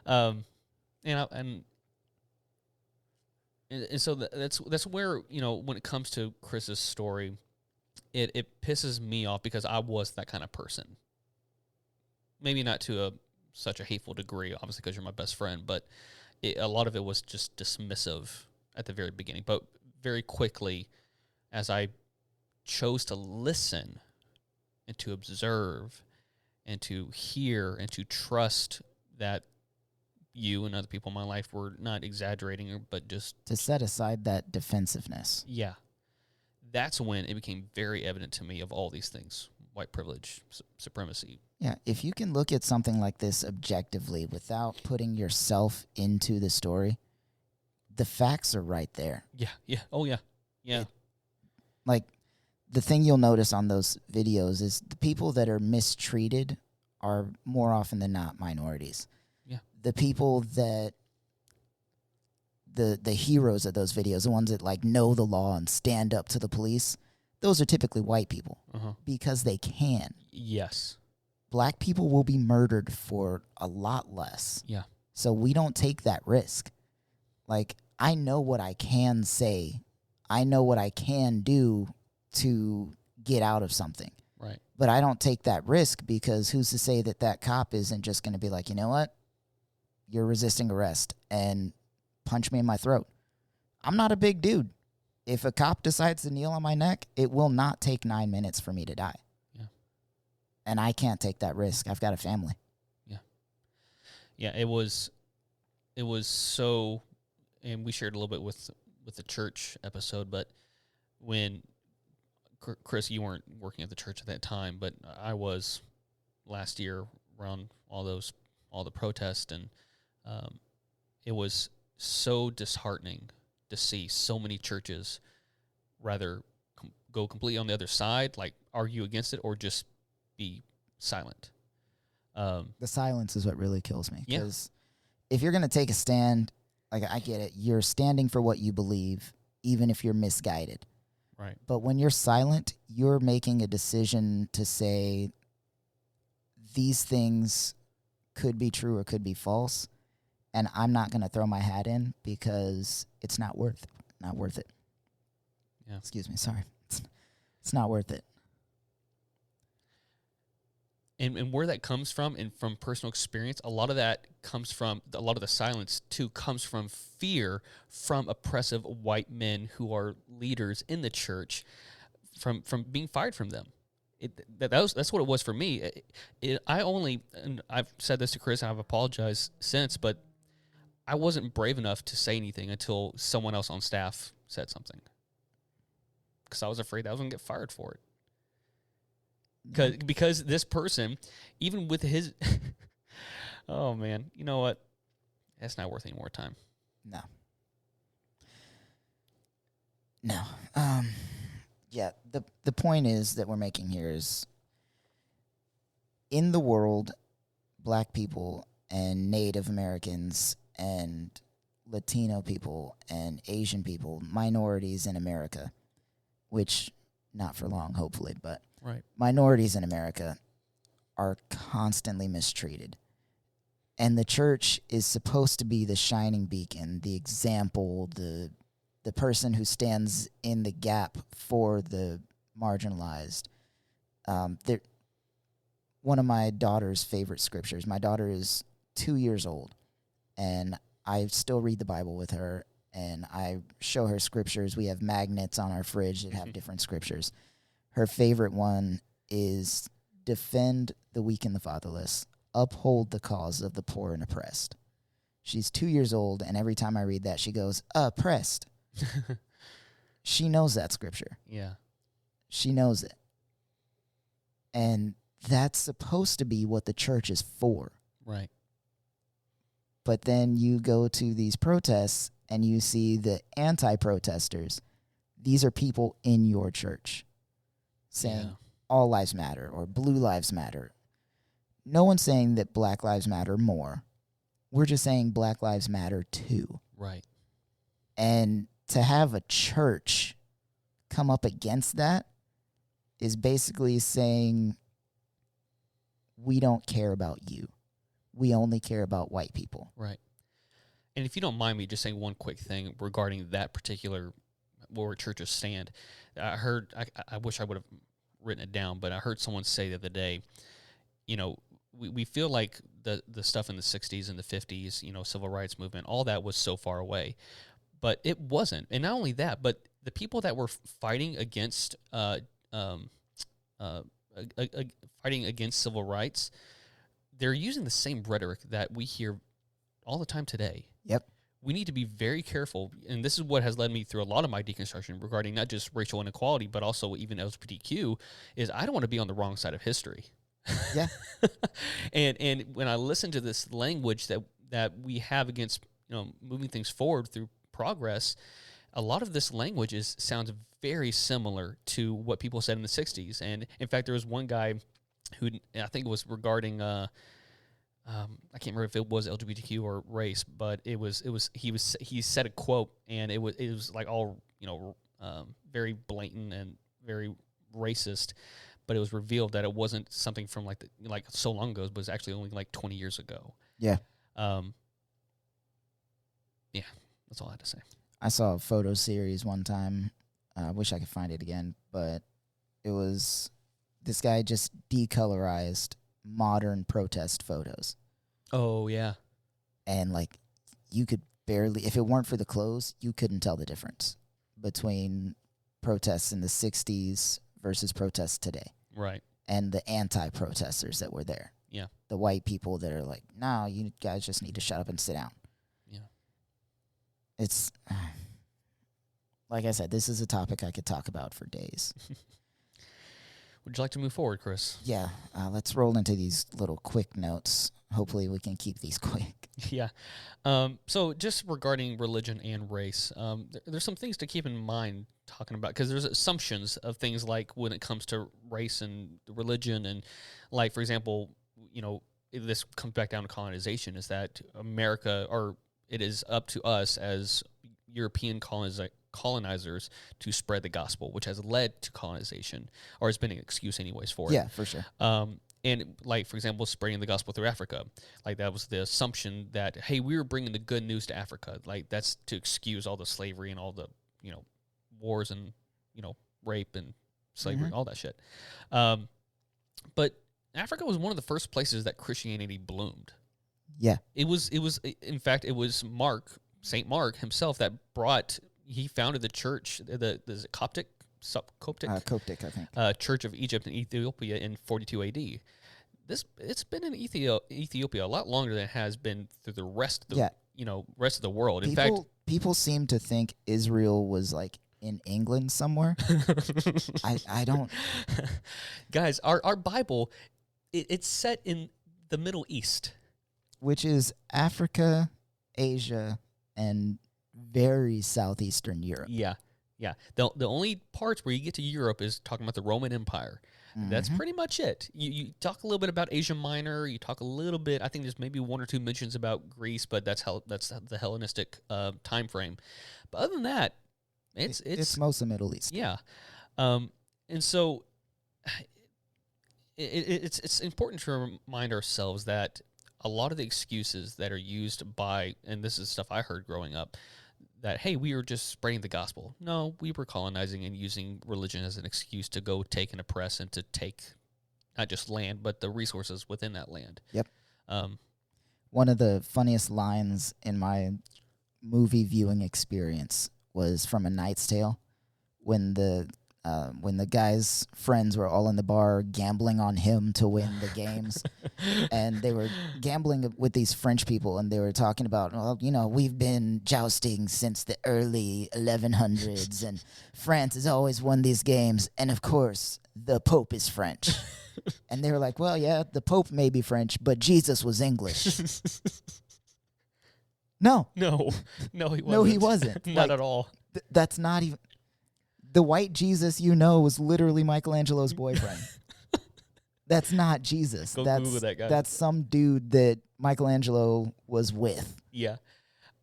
you know, and so that's where, you know, when it comes to Chris's story, it pisses me off because I was that kind of person. Maybe not to such a hateful degree, obviously, because you're my best friend, but a lot of it was just dismissive at the very beginning. But very quickly, as I chose to listen and to observe and to hear and to trust that you and other people in my life were not exaggerating, but just to set aside that defensiveness. Yeah. That's when it became very evident to me of all these things: white privilege, supremacy. Yeah, if you can look at something like this objectively without putting yourself into the story, the facts are right there. Yeah. Oh, yeah. Yeah. Like, the thing you'll notice on those videos is the people that are mistreated are more often than not minorities. Yeah. The people that the heroes of those videos, the ones that like know the law and stand up to the police, those are typically white people because they can. Yes. Black people will be murdered for a lot less. Yeah. So we don't take that risk. Like, I know what I can say. I know what I can do to get out of something. Right. But I don't take that risk because who's to say that that cop isn't just going to be like, you know what? You're resisting arrest and punch me in my throat. I'm not a big dude. If a cop decides to kneel on my neck, it will not take 9 minutes for me to die. Yeah. And I can't take that risk. I've got a family. Yeah. Yeah, it was so, and we shared a little bit with the church episode, but when Chris, you weren't working at the church at that time, but I was last year around all the protests, and it was so disheartening to see so many churches rather go completely on the other side, like argue against it, or just be silent. The silence is what really kills me. Yeah. Because if you're going to take a stand, like, I get it. You're standing for what you believe, even if you're misguided. Right. But when you're silent, you're making a decision to say these things could be true or could be false, and I'm not going to throw my hat in because it's not worth it. Yeah. Excuse me, sorry. It's not worth it. And where that comes from, and from personal experience, a lot of that comes from, a lot of the silence too comes from fear from oppressive white men who are leaders in the church, from being fired from them. That's what it was for me. And I've said this to Chris, and I've apologized since, but I wasn't brave enough to say anything until someone else on staff said something, because I was afraid I was going to get fired for it. Because this person, even with his, oh man, you know what? That's not worth any more time. No. Yeah. The point is that we're making here is, in the world, black people and Native Americans and Latino people and Asian people, minorities in America, which not for long, hopefully, but right, minorities in America are constantly mistreated. And the church is supposed to be the shining beacon, the example, the person who stands in the gap for the marginalized. One of my daughter's favorite scriptures, my daughter is 2 years old, and I still read the Bible with her, and I show her scriptures. We have magnets on our fridge that have different scriptures. Her favorite one is, defend the weak and the fatherless, uphold the cause of the poor and oppressed. She's 2 years old, and every time I read that, she goes, oppressed. She knows that scripture. Yeah. She knows it. And that's supposed to be what the church is for. Right. But then you go to these protests and you see the anti-protesters, these are people in your church saying all lives matter or blue lives matter. No one's saying that black lives matter more. We're just saying black lives matter too. Right. And to have a church come up against that is basically saying, we don't care about you. We only care about white people. Right. And if you don't mind me just saying one quick thing regarding that particular where churches stand, I heard, I wish I would have written it down, but I heard someone say the other day, you know, we feel like the stuff in the 60s and the 50s, you know, civil rights movement, all that was so far away. But it wasn't. And not only that, but the people that were fighting against fighting against civil rights, they're using the same rhetoric that we hear all the time today. Yep. We need to be very careful, and this is what has led me through a lot of my deconstruction regarding not just racial inequality, but also even LGBTQ, is I don't want to be on the wrong side of history. Yeah. and when I listen to this language that we have against, you know, moving things forward through progress, a lot of this language sounds very similar to what people said in the 60s. And in fact, there was one guy who, I think it was regarding I can't remember if it was LGBTQ or race, but he said a quote, and it was like all, you know, very blatant and very racist, but it was revealed that it wasn't something from like so long ago, but it was actually only like 20 years ago. Yeah. Yeah, that's all I had to say. I saw a photo series one time. I wish I could find it again, but it was this guy just decolorized modern protest photos. Oh, yeah. And, like, you could barely, if it weren't for the clothes, you couldn't tell the difference between protests in the 60s versus protests today. Right. And the anti-protesters that were there. Yeah. The white people that are like, no, you guys just need to shut up and sit down. Yeah. It's, like I said, this is a topic I could talk about for days. Would you like to move forward, Chris? Yeah. Let's roll into these little quick notes. Hopefully we can keep these quick. Yeah. So just regarding religion and race, there's some things to keep in mind talking about, because there's assumptions of things like when it comes to race and religion, and like, for example, you know, this comes back down to colonization, is that America, or it is up to us as European colonizers to spread the gospel, which has led to colonization, or has been an excuse anyways for it. Yeah, for sure. And like, for example, spreading the gospel through Africa, like that was the assumption that, hey, we were bringing the good news to Africa. Like that's to excuse all the slavery and all the, you know, wars and, you know, rape and slavery, all that shit. But Africa was one of the first places that Christianity bloomed. Yeah. It was, in fact, it was St. Mark himself that he founded the church, the Coptic, Coptic, I think. Church of Egypt and Ethiopia in 42 AD. It's been in Ethiopia a lot longer than it has been through the rest of the world. In fact, people seem to think Israel was like in England somewhere. I don't. Guys, our Bible, it's set in the Middle East, which is Africa, Asia, and very southeastern Europe. Yeah. Yeah, the only parts where you get to Europe is talking about the Roman Empire. That's pretty much it. You talk a little bit about Asia Minor. You talk a little bit. I think there's maybe one or two mentions about Greece, but that's the Hellenistic time frame. But other than that, it's mostly Middle East. Yeah, and so it's important to remind ourselves that a lot of the excuses that are used by, and this is stuff I heard growing up, that, hey, we were just spreading the gospel. No, we were colonizing and using religion as an excuse to go take and oppress and to take not just land, but the resources within that land. Yep. One of the funniest lines in my movie viewing experience was from A Knight's Tale, when the guy's friends were all in the bar gambling on him to win the games. And they were gambling with these French people, and they were talking about, well, you know, we've been jousting since the early 1100s, and France has always won these games, and of course, the Pope is French. And they were like, well, yeah, the Pope may be French, but Jesus was English. No, No, no, he wasn't. no, he wasn't. Not Like, at all. That's not even the white Jesus was literally Michelangelo's boyfriend. That's not Jesus. Go that's Google that guy. That's some dude that Michelangelo was with. Yeah.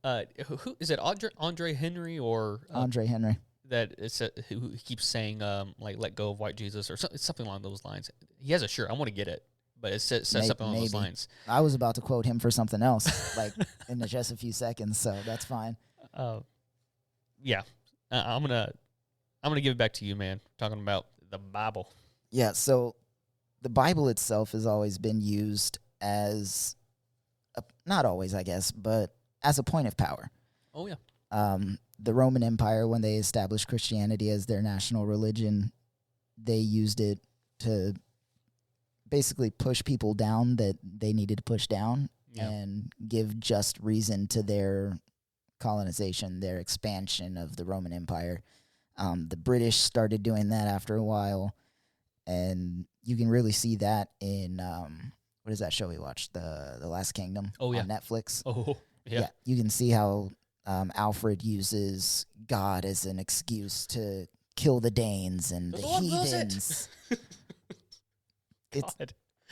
Who is it? Andre Henry or Andre Henry. that it's who keeps saying like "let go of white Jesus" or something along those lines. He has a shirt. I want to get it, but it says something along those lines. I was about to quote him for something else, like in just a few seconds. So that's fine. Yeah, I'm gonna give it back to you, man. Talking about the Bible. Yeah. So the Bible itself has always been used as not always, I guess, but as a point of power. Oh yeah. The Roman Empire, when they established Christianity as their national religion, they used it to basically push people down that they needed to push down and give just reason to their colonization, their expansion of the Roman Empire. The British started doing that after a while, and you can really see that in what is that show we watched, The Last Kingdom on Netflix. Oh, yeah. You can see how Alfred uses God as an excuse to kill the Danes and the heathens.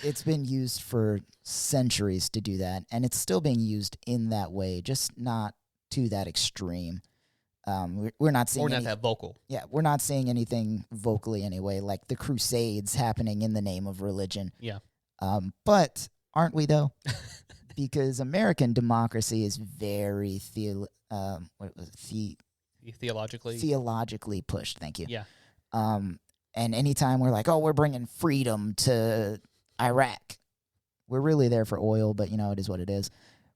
It's been used for centuries to do that, and it's still being used in that way, just not to that extreme. We're not seeing not that vocal. Yeah, we're not seeing anything vocally anyway, like the Crusades happening in the name of religion. Yeah. But aren't we though? Because American democracy is very theologically pushed. Thank you. Yeah. And anytime we're like, oh, we're bringing freedom to Iraq, we're really there for oil, but it is what it is.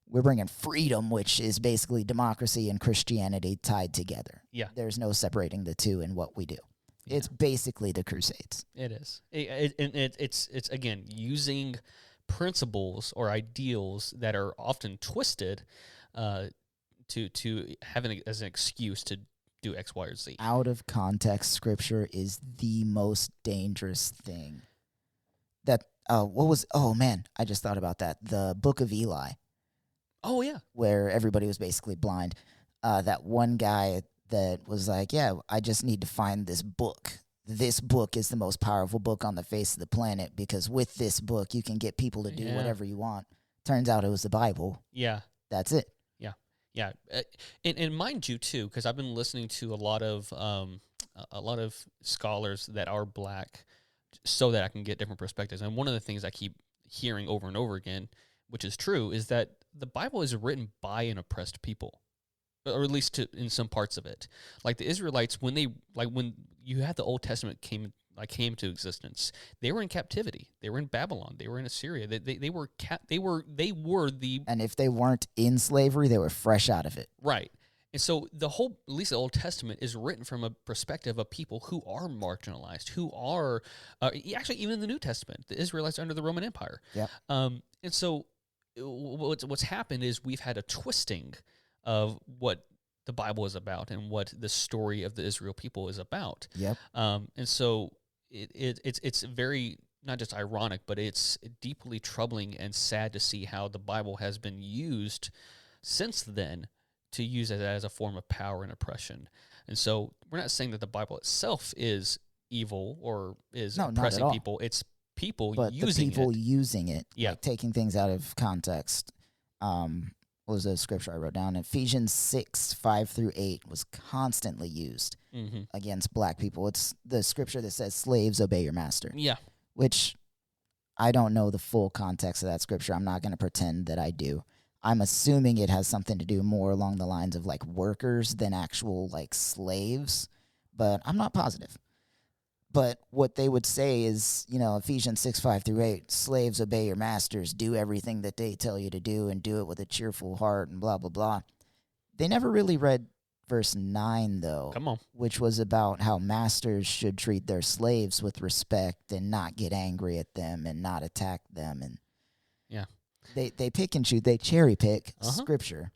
We're bringing freedom, which is basically democracy and Christianity tied together. Yeah. There's no separating the two in what we do. Yeah. It's basically the Crusades. It is. It's again, using principles or ideals that are often twisted to have as an excuse to do X, Y, or Z. Out of context, scripture is the most dangerous thing. I just thought about that. The Book of Eli. Oh, yeah. Where everybody was basically blind. That one guy that was like, yeah, I just need to find this book. This book is the most powerful book on the face of the planet because with this book, you can get people to do whatever you want. Turns out it was the Bible. Yeah. That's it. Yeah. Yeah. And mind you, too, because I've been listening to a lot of scholars that are black so that I can get different perspectives. And one of the things I keep hearing over and over again, which is true, is that the Bible is written by an oppressed people, or at least in some parts of it. Like the Israelites, when you had the Old Testament came to existence, they were in captivity. They were in Babylon. They were in Assyria. They were the. And if they weren't in slavery, they were fresh out of it. Right. And so at least the Old Testament is written from a perspective of people who are marginalized, who are, actually even in the New Testament, the Israelites under the Roman Empire. Yeah. And so what's happened is we've had a twisting of what the Bible is about and what the story of the Israel people is about. Yep. And so it's very, not just ironic, but it's deeply troubling and sad to see how the Bible has been used since then to use it as a form of power and oppression. And so we're not saying that the Bible itself is evil or is oppressing people. It's people using it. Yeah. Like taking things out of context. What was the scripture I wrote down? Ephesians 6:5-8 was constantly used against black people. It's the scripture that says, slaves, obey your master. Yeah. Which I don't know the full context of that scripture. I'm not going to pretend that I do. I'm assuming it has something to do more along the lines of like workers than actual like slaves, but I'm not positive. But what they would say is, Ephesians 6:5-8, slaves, obey your masters, do everything that they tell you to do and do it with a cheerful heart and blah, blah, blah. They never really read verse 9, though. Come on. Which was about how masters should treat their slaves with respect and not get angry at them and not attack them. And yeah. They pick and choose. They cherry pick scripture.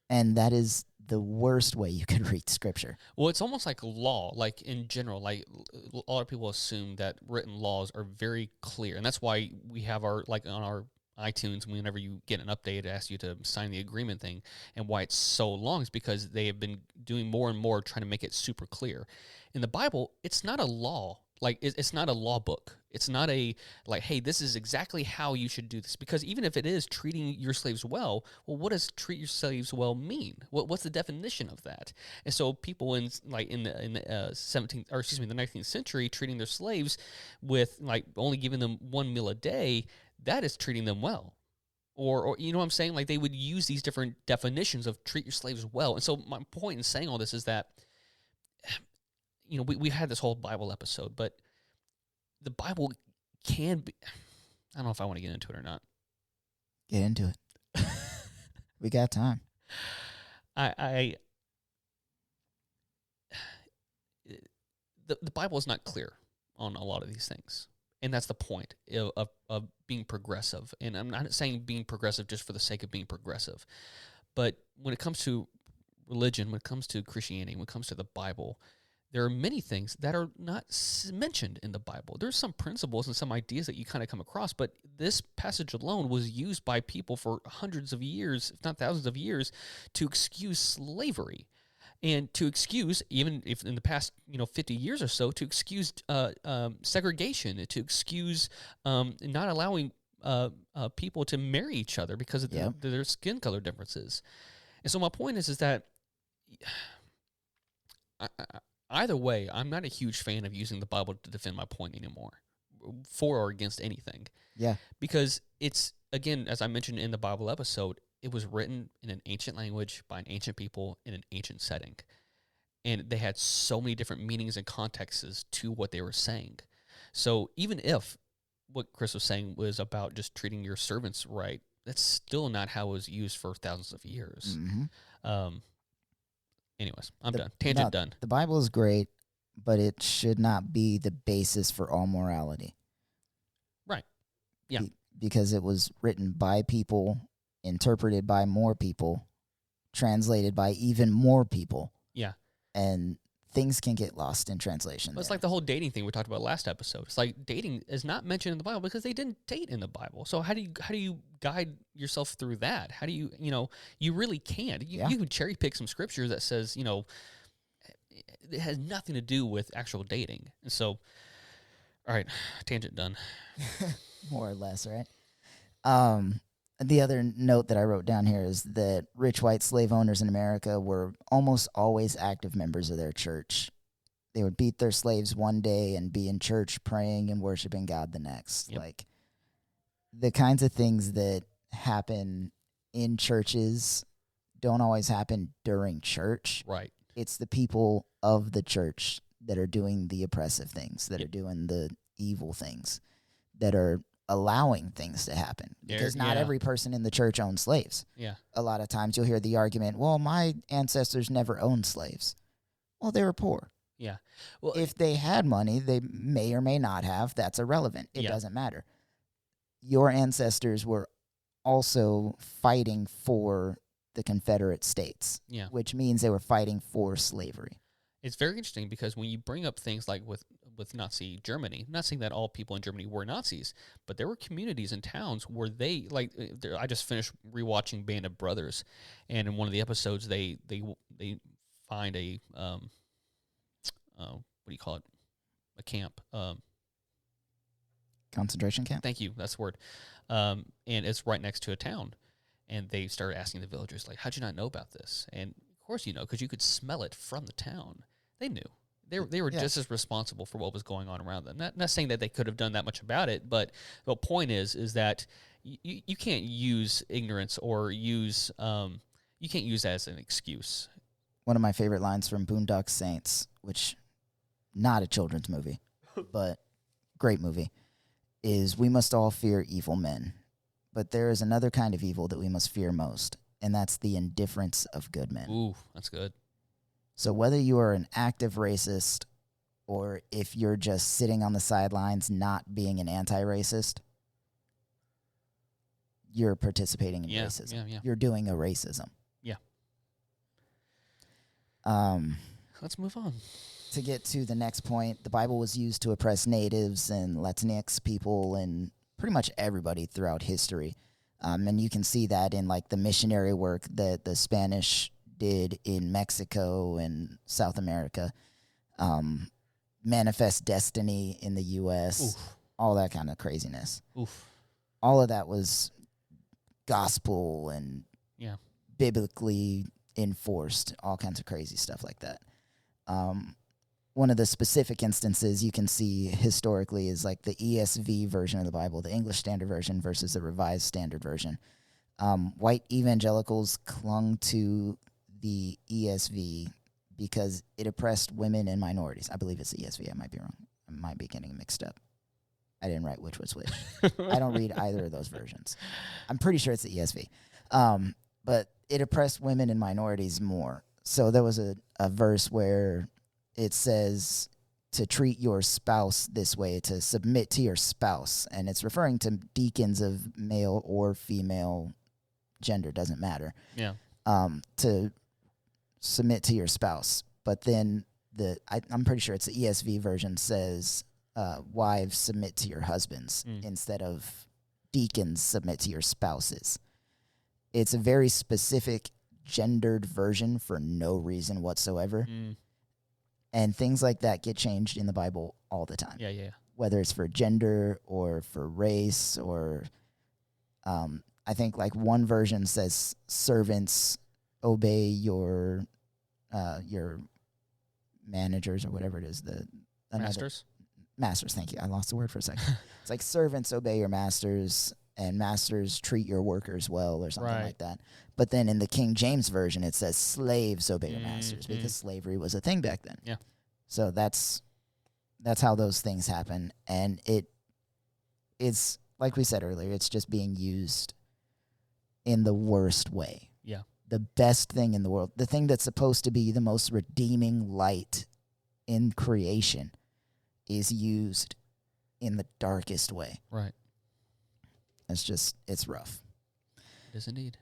And that is the worst way you could read scripture. Well, it's almost like law, like in general, like a lot of people assume that written laws are very clear. And that's why we have on our iTunes, whenever you get an update, it asks you to sign the agreement thing. And why it's so long is because they have been doing more and more trying to make it super clear. In the Bible, it's not a law. Like, it's not a law book. It's not a, like, hey, this is exactly how you should do this. Because even if it is treating your slaves well, what does treat your slaves well mean? What's the definition of that? And so people in the 17th, or excuse me, the 19th century, treating their slaves with, like, only giving them one meal a day, that is treating them well. Or you know what I'm saying? Like, they would use these different definitions of treat your slaves well. And so my point in saying all this is that, you know, we had this whole Bible episode, but the Bible can be, I don't know if I want to get into it or not. Get into it. We got time. The Bible is not clear on a lot of these things. And that's the point of being progressive. And I'm not saying being progressive just for the sake of being progressive. But when it comes to religion, when it comes to Christianity, when it comes to the Bible, there are many things that are not mentioned in the Bible. There's some principles and some ideas that you kind of come across, but this passage alone was used by people for hundreds of years, if not thousands of years, to excuse slavery. And to excuse, even if in the past 50 years or so, to excuse segregation, to excuse not allowing people to marry each other because of their skin color differences. And so my point is that either way, I'm not a huge fan of using the Bible to defend my point anymore, for or against anything. Yeah. Because it's, again, as I mentioned in the Bible episode, it was written in an ancient language by an ancient people in an ancient setting. And they had so many different meanings and contexts to what they were saying. So even if what Chris was saying was about just treating your servants right, that's still not how it was used for thousands of years. Mm-hmm. Anyways, I'm done. Tangent done. The Bible is great, but it should not be the basis for all morality. Right. Yeah. Because it was written by people, interpreted by more people, translated by even more people. Yeah. And things can get lost in translation. Well, it's like the whole dating thing we talked about last episode. It's like dating is not mentioned in the Bible because they didn't date in the Bible. So how do you guide yourself through that? How do you you really can't. You can cherry pick some scripture that says, it has nothing to do with actual dating. And so, all right, tangent done. More or less, right? The other note that I wrote down here is that rich white slave owners in America were almost always active members of their church. They would beat their slaves one day and be in church praying and worshiping God the next. Yep. Like, the kinds of things that happen in churches don't always happen during church. Right. It's the people of the church that are doing the oppressive things, that Yep. are doing the evil things, that are allowing things to happen, because not every person in the church owns slaves. Yeah. A lot of times you'll hear the argument, well, my ancestors never owned slaves. Well, they were poor. Yeah. Well, If they had money, they may or may not have. That's irrelevant. It Yeah. doesn't matter. Your ancestors were also fighting for the Confederate States, yeah. which means they were fighting for slavery. It's very interesting because when you bring up things like with Nazi Germany, I'm not saying that all people in Germany were Nazis, but there were communities and towns where they, like, I just finished rewatching Band of Brothers, and in one of the episodes they find a what do you call it? A camp. Concentration camp? Thank you, that's the word. And it's right next to a town, and they started asking the villagers, like, how'd you not know about this? And of course you know, because you could smell it from the town. They knew. They were just as responsible for what was going on around them. Not saying that they could have done that much about it, but the point is that you can't use ignorance or use you can't use that as an excuse. One of my favorite lines from Boondock Saints, which not a children's movie, but great movie, is we must all fear evil men. But there is another kind of evil that we must fear most, and that's the indifference of good men. Ooh, that's good. So whether you are an active racist or if you're just sitting on the sidelines not being an anti-racist, you're participating in racism. Yeah. You're doing a racism. Yeah. Let's move on. To get to the next point, the Bible was used to oppress natives and Latinx people and pretty much everybody throughout history. And you can see that in like the missionary work that the Spanish did in Mexico and South America. Manifest Destiny in the U.S., Oof. all that kind of craziness. Oof. All of that was gospel and Yeah. biblically enforced, all kinds of crazy stuff like that. One of the specific instances you can see historically is like the ESV version of the Bible, the English Standard Version versus the Revised Standard Version. White evangelicals clung to the ESV because it oppressed women and minorities. I believe it's the ESV. I might be wrong. I might be getting mixed up. I didn't write which was which. I don't read either of those versions. I'm pretty sure it's the ESV. But it oppressed women and minorities more. So there was a verse where it says to treat your spouse this way, to submit to your spouse. And it's referring to deacons of male or female gender, doesn't matter. Yeah. To submit to your spouse. But then I'm pretty sure it's the ESV version says wives submit to your husbands instead of deacons submit to your spouses. It's a very specific gendered version for no reason whatsoever. And things like that get changed in the Bible all the time. Yeah. Whether it's for gender or for race or I think like one version says servants obey your managers or whatever it is. Masters, thank you. I lost the word for a second. It's like servants obey your masters and masters treat your workers well or something like that. But then in the King James Version, it says slaves obey your masters because slavery was a thing back then. Yeah. So that's how those things happen. And it's like we said earlier, it's just being used in the worst way. Yeah. The best thing in the world, the thing that's supposed to be the most redeeming light in creation is used in the darkest way. Right. It's rough. It is indeed.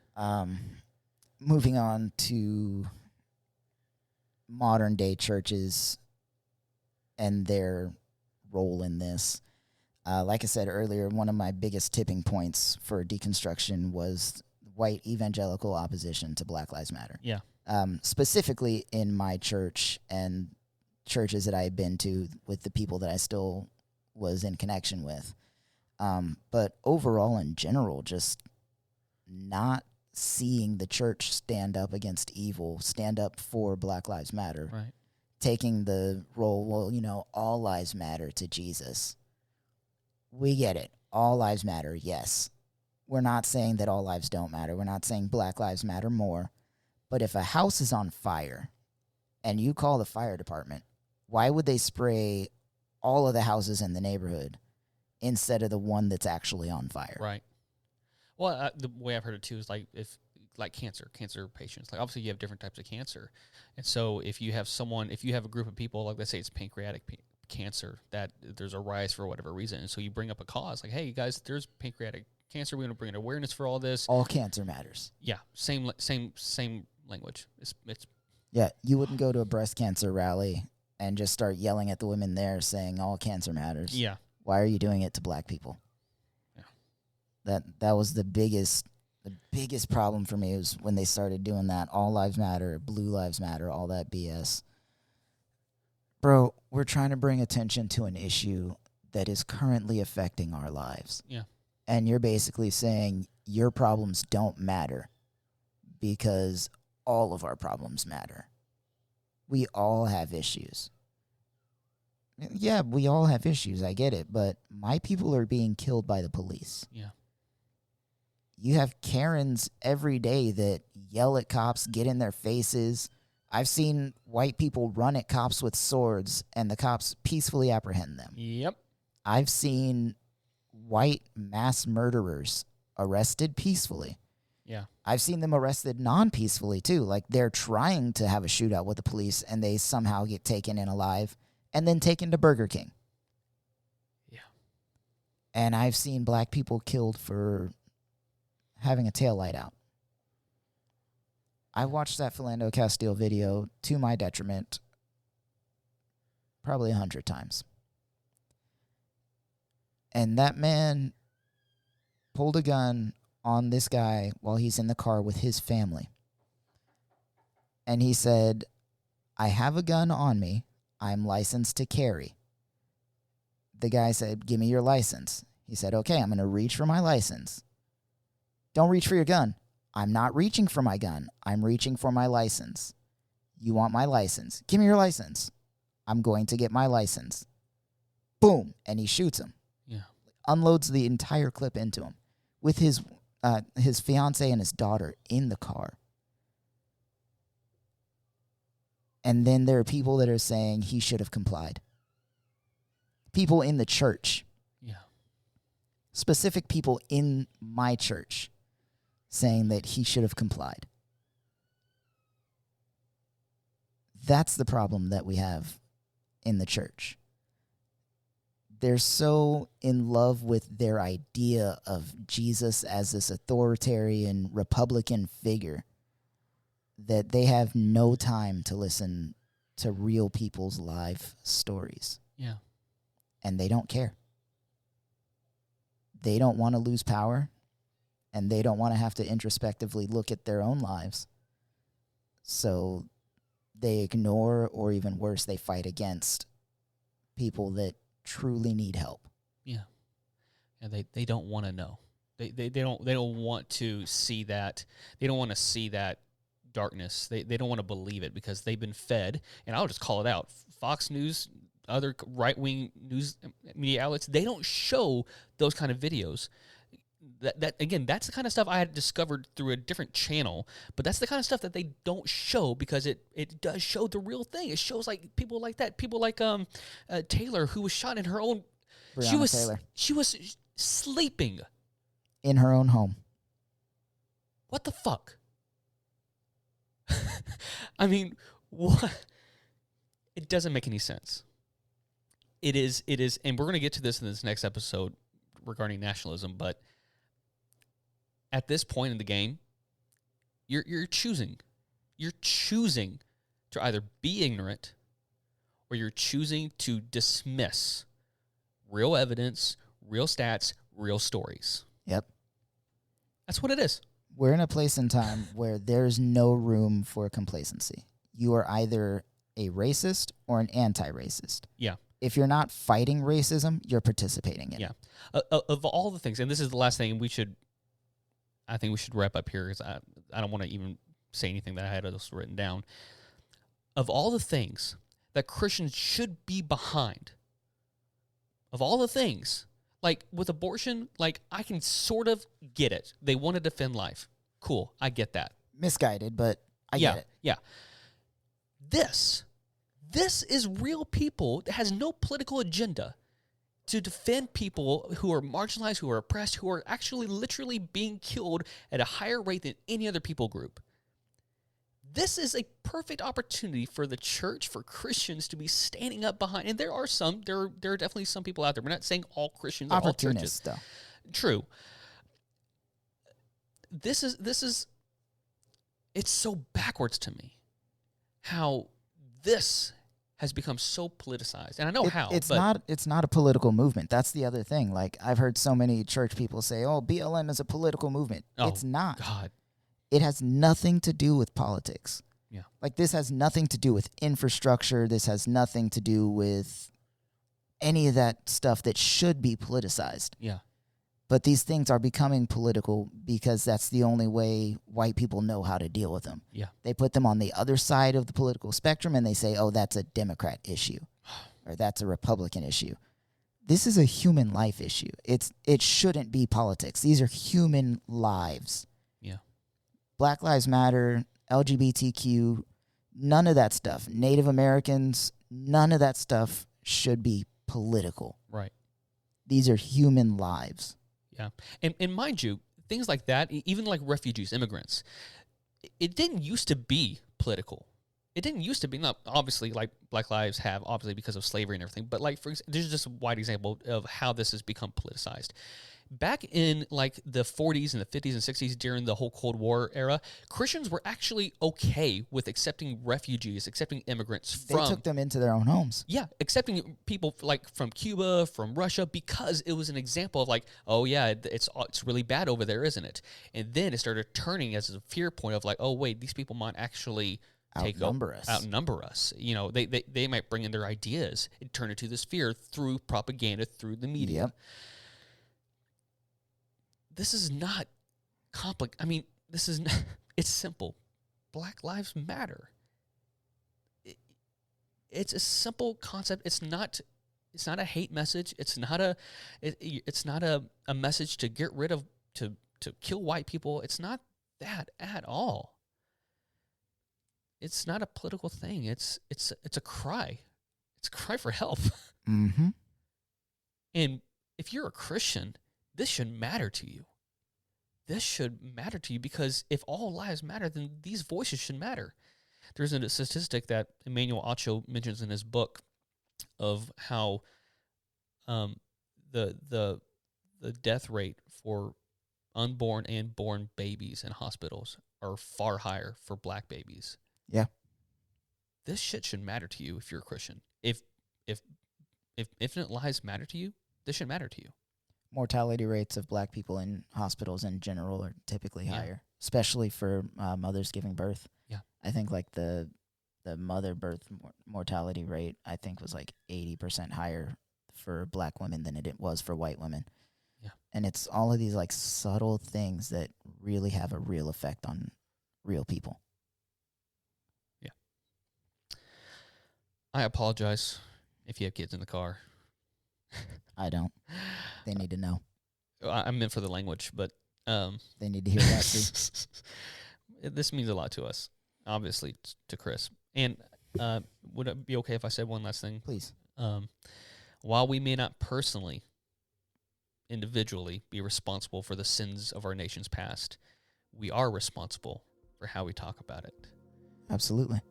Moving on to modern day churches and their role in this. Like I said earlier, one of my biggest tipping points for deconstruction was white evangelical opposition to Black Lives Matter. Yeah. Specifically in my church and churches that I had been to with the people that I still was in connection with. But overall, in general, just not seeing the church stand up against evil, stand up for Black Lives Matter. Right. Taking the role, well, all lives matter to Jesus. We get it. All lives matter, yes. We're not saying that all lives don't matter. We're not saying Black lives matter more. But if a house is on fire and you call the fire department, why would they spray all of the houses in the neighborhood instead of the one that's actually on fire? Right. Well, the way I've heard it too is like cancer patients. Like obviously you have different types of cancer, and so if you have a group of people, like let's say it's pancreatic cancer, that there's a rise for whatever reason, and so you bring up a cause like, hey, you guys, there's pancreatic cancer. We want to bring an awareness for all this. All cancer matters. Yeah, same language. It's yeah. You wouldn't go to a breast cancer rally and just start yelling at the women there saying all cancer matters. Yeah. Why are you doing it to Black people? That was the biggest problem for me was when they started doing that. All lives matter, blue lives matter, all that BS. Bro, we're trying to bring attention to an issue that is currently affecting our lives. Yeah. And you're basically saying your problems don't matter because all of our problems matter. We all have issues. Yeah, we all have issues. I get it. But my people are being killed by the police. Yeah. You have Karens every day that yell at cops, get in their faces. I've seen white people run at cops with swords and the cops peacefully apprehend them. Yep. I've seen white mass murderers arrested peacefully. Yeah. I've seen them arrested non-peacefully too. Like they're trying to have a shootout with the police and they somehow get taken in alive and then taken to Burger King. Yeah. And I've seen Black people killed for having a taillight out. I watched that Philando Castile video to my detriment probably 100 times. And that man pulled a gun on this guy while he's in the car with his family. And he said, I have a gun on me. I'm licensed to carry. The guy said, give me your license. He said, okay, I'm going to reach for my license. Don't reach for your gun. I'm not reaching for my gun. I'm reaching for my license. You want my license? Give me your license. I'm going to get my license. Boom. And he shoots him. Yeah. Unloads the entire clip into him with his fiance and his daughter in the car. And then there are people that are saying he should have complied. People in the church. Yeah. Specific people in my church saying that he should have complied. That's the problem that we have in the church. They're so in love with their idea of Jesus as this authoritarian Republican figure that they have no time to listen to real people's life stories. Yeah. And they don't care. They don't want to lose power, and they don't want to have to introspectively look at their own lives. So they ignore, or even worse, they fight against people that truly need help. Yeah. And they don't want to know. They don't want to see that. They don't want to see that darkness. They don't want to believe it because they've been fed, and I'll just call it out. Fox News, other right-wing news media outlets, they don't show those kind of videos. That again, that's the kind of stuff I had discovered through a different channel, but that's the kind of stuff that they don't show because it does show the real thing. It shows like people like that, people like Taylor, who was shot in her own. Breonna Taylor. She was sleeping in her own home. What the fuck? I mean, what? It doesn't make any sense. It is, and we're going to get to this in this next episode regarding nationalism, but at this point in the game, you're choosing to either be ignorant or you're choosing to dismiss real evidence, real stats, real stories. Yep. That's what it is. We're in a place in time where there's no room for complacency. You are either a racist or an anti-racist. Yeah. If you're not fighting racism, you're participating in it. Yeah. Of all the things, and this is the last thing I think we should wrap up here because I don't want to even say anything that I had else written down. Of all the things that Christians should be behind, of all the things, like with abortion, like I can sort of get it. They want to defend life. Cool. I get that. Misguided, but I get it. Yeah. This is real people that has no political agenda to defend people who are marginalized, who are oppressed, who are actually literally being killed at a higher rate than any other people group. This is a perfect opportunity for the church, for Christians to be standing up behind. And there are definitely some people out there. We're not saying all Christians are all churches. Opportunists, though. True. This is it's so backwards to me how this has become so politicized. And I know it's not a political movement. That's the other thing. Like, I've heard so many church people say, oh, BLM is a political movement. Oh, it's not. God. It has nothing to do with politics. Yeah. Like, this has nothing to do with infrastructure. This has nothing to do with any of that stuff that should be politicized. Yeah. But these things are becoming political because that's the only way white people know how to deal with them. Yeah. They put them on the other side of the political spectrum and they say, oh, that's a Democrat issue or that's a Republican issue. This is a human life issue. It shouldn't be politics. These are human lives. Yeah. Black Lives Matter, LGBTQ, none of that stuff. Native Americans, none of that stuff should be political. Right. These are human lives. Yeah. And mind you, things like that, even like refugees, immigrants, it didn't used to be political. It didn't used to be, not obviously like Black Lives have, obviously because of slavery and everything, but like, there's just a wide example of how this has become politicized. back in like the 40s and the 50s and 60s during the whole Cold War era, Christians were actually okay with accepting refugees, accepting immigrants They took them into their own homes. Yeah, accepting people like from Cuba, from Russia, because it was an example of like, oh yeah, it's really bad over there, isn't it? And then it started turning as a fear point of like, oh wait, these people might actually outnumber us. You know, they might bring in their ideas and turn it to this fear through propaganda, through the media. Yep. This is not complicated. I mean, this is not, it's simple. Black lives matter. It's a simple concept. It's not a hate message. It's not a message to get rid of to kill white people. It's not that at all. It's not a political thing. It's a cry. It's a cry for help. Mm-hmm. And if you're a Christian, this should matter to you. This should matter to you because if all lives matter, then these voices should matter. There's a statistic that Emmanuel Acho mentions in his book of how the death rate for unborn and born babies in hospitals are far higher for black babies. Yeah. This shit should matter to you if you're a Christian. If infinite lives matter to you, this should matter to you. Mortality rates of black people in hospitals in general are typically higher, especially for mothers giving birth. Yeah. I think like the mother birth mortality rate, I think, was like 80% higher for black women than it was for white women. Yeah. And it's all of these like subtle things that really have a real effect on real people. Yeah. I apologize if you have kids in the car. I don't. They need to know. I meant for the language, but they need to hear that too. This means a lot to us, obviously, to Chris. And would it be okay if I said one last thing? Please. While we may not personally, individually, be responsible for the sins of our nation's past, we are responsible for how we talk about it. Absolutely.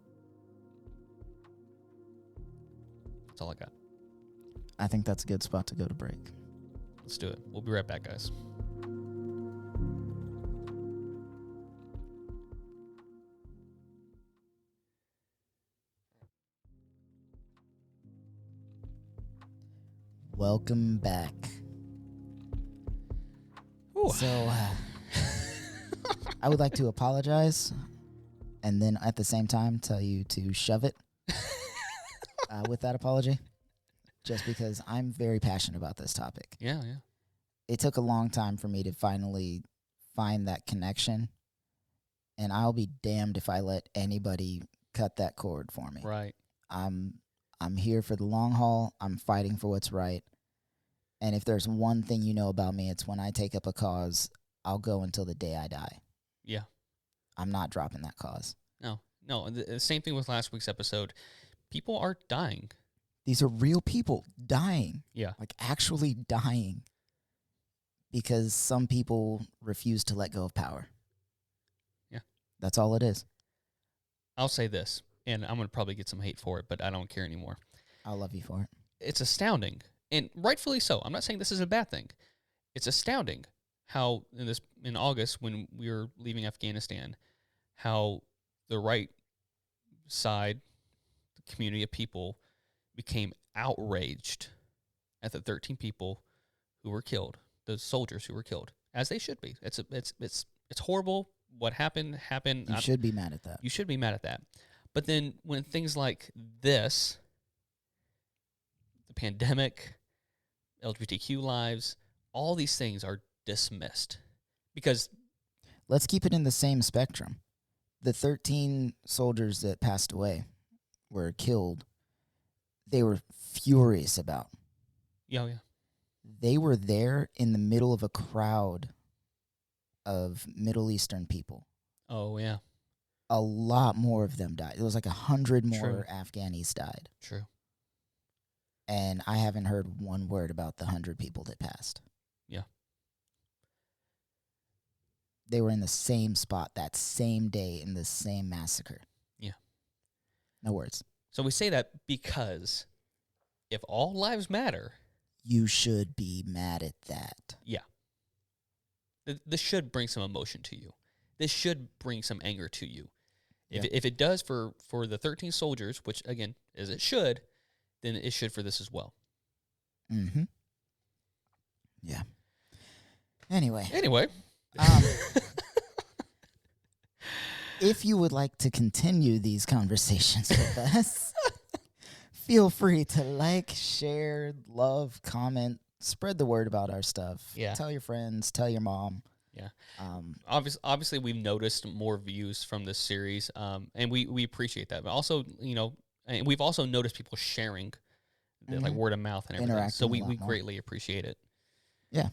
That's all I got. I think that's a good spot to go to break. Let's do it. We'll be right back, guys. Welcome back. Ooh. So, I would like to apologize and then at the same time tell you to shove it with that apology. Just because I'm very passionate about this topic. Yeah. It took a long time for me to finally find that connection, and I'll be damned if I let anybody cut that cord for me. Right. I'm here for the long haul. I'm fighting for what's right. And if there's one thing you know about me, it's when I take up a cause, I'll go until the day I die. Yeah. I'm not dropping that cause. No. The same thing with last week's episode. People are dying. These are real people dying. Yeah. Like actually dying because some people refuse to let go of power. Yeah. That's all it is. I'll say this, and I'm going to probably get some hate for it, but I don't care anymore. I'll love you for it. It's astounding, and rightfully so. I'm not saying this is a bad thing. It's astounding how in August when we were leaving Afghanistan, how the right side, the community of people, became outraged at the 13 people who were killed, the soldiers who were killed, as they should be. It's horrible. What happened. You should be mad at that. You should be mad at that. But then when things like this, the pandemic, LGBTQ lives, all these things are dismissed because let's keep it in the same spectrum. The 13 soldiers that passed away were killed. They were furious about. Yeah. They were there in the middle of a crowd of Middle Eastern people. Oh, yeah. A lot more of them died. It was like 100 more True. Afghanis died. True. And I haven't heard one word about the 100 people that passed. Yeah. They were in the same spot that same day in the same massacre. Yeah. No words. So we say that because if all lives matter, you should be mad at that. Yeah. this should bring some emotion to you. This should bring some anger to you. Yeah. If it does for the 13 soldiers, which again, as it should, then it should for this as well. Mm-hmm. Yeah. Anyway. If you would like to continue these conversations with us, feel free to like, share, love, comment, spread the word about our stuff. Yeah. Tell your friends, tell your mom. Yeah. Obviously, we've noticed more views from this series, and we appreciate that. But also, and we've also noticed people sharing, like word of mouth and everything. So we greatly appreciate it. Yeah.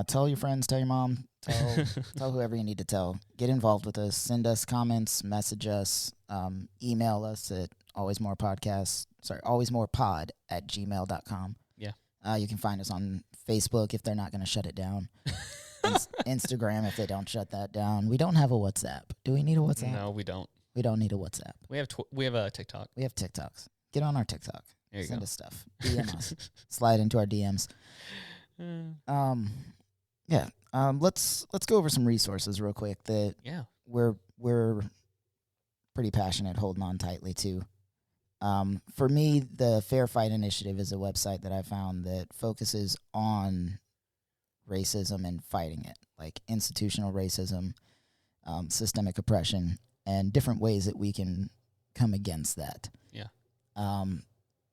Tell your friends, tell your mom, tell whoever you need to tell. Get involved with us. Send us comments, message us, email us at alwaysmorepod@gmail.com. Yeah. You can find us on Facebook if they're not going to shut it down. Instagram if they don't shut that down. We don't have a WhatsApp. Do we need a WhatsApp? No, we don't. We don't need a WhatsApp. We have a TikTok. We have TikToks. Get on our TikTok. There you Send go. us stuff. DM us. Slide into our DMs. Yeah. Let's go over some resources real quick that we're pretty passionate holding on tightly to. For me, the Fair Fight Initiative is a website that I found that focuses on racism and fighting it, like institutional racism, systemic oppression, and different ways that we can come against that. Yeah.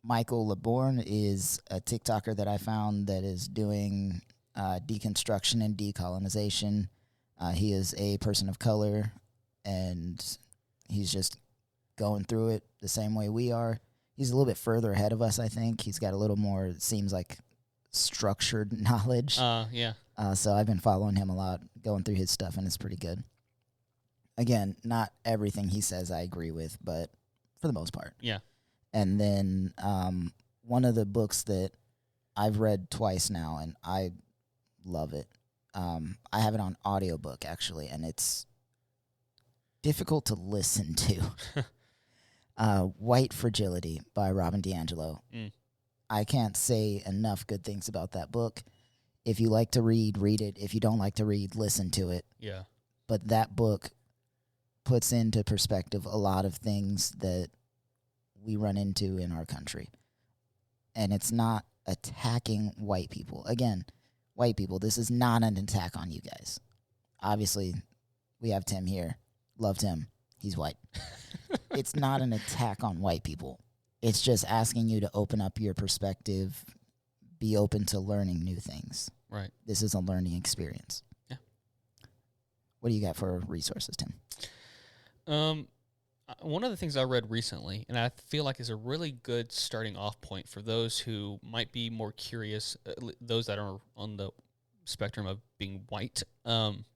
Michael LeBourne is a TikToker that I found that is doing deconstruction and decolonization. He is a person of color, and he's just going through it the same way we are. He's a little bit further ahead of us, I think. He's got a little more, it seems like, structured knowledge. Yeah. So I've been following him a lot, going through his stuff, and it's pretty good. Again, not everything he says I agree with, but for the most part. Yeah. And then one of the books that I've read twice now, and I love it. I have it on audiobook, actually, and it's difficult to listen to. White Fragility by Robin DiAngelo. I can't say enough good things about that book. If you like to read, read it. If you don't like to read, listen to it. Yeah. But that book puts into perspective a lot of things that we run into in our country. And it's not attacking white people. Again, white people, this is not an attack on you guys. Obviously, we have Tim here. Love Tim. He's white. It's not an attack on white people. It's just asking you to open up your perspective, be open to learning new things. Right. This is a learning experience. Yeah. What do you got for resources, Tim? One of the things I read recently, and I feel like is a really good starting off point for those who might be more curious, those that are on the spectrum of being white. One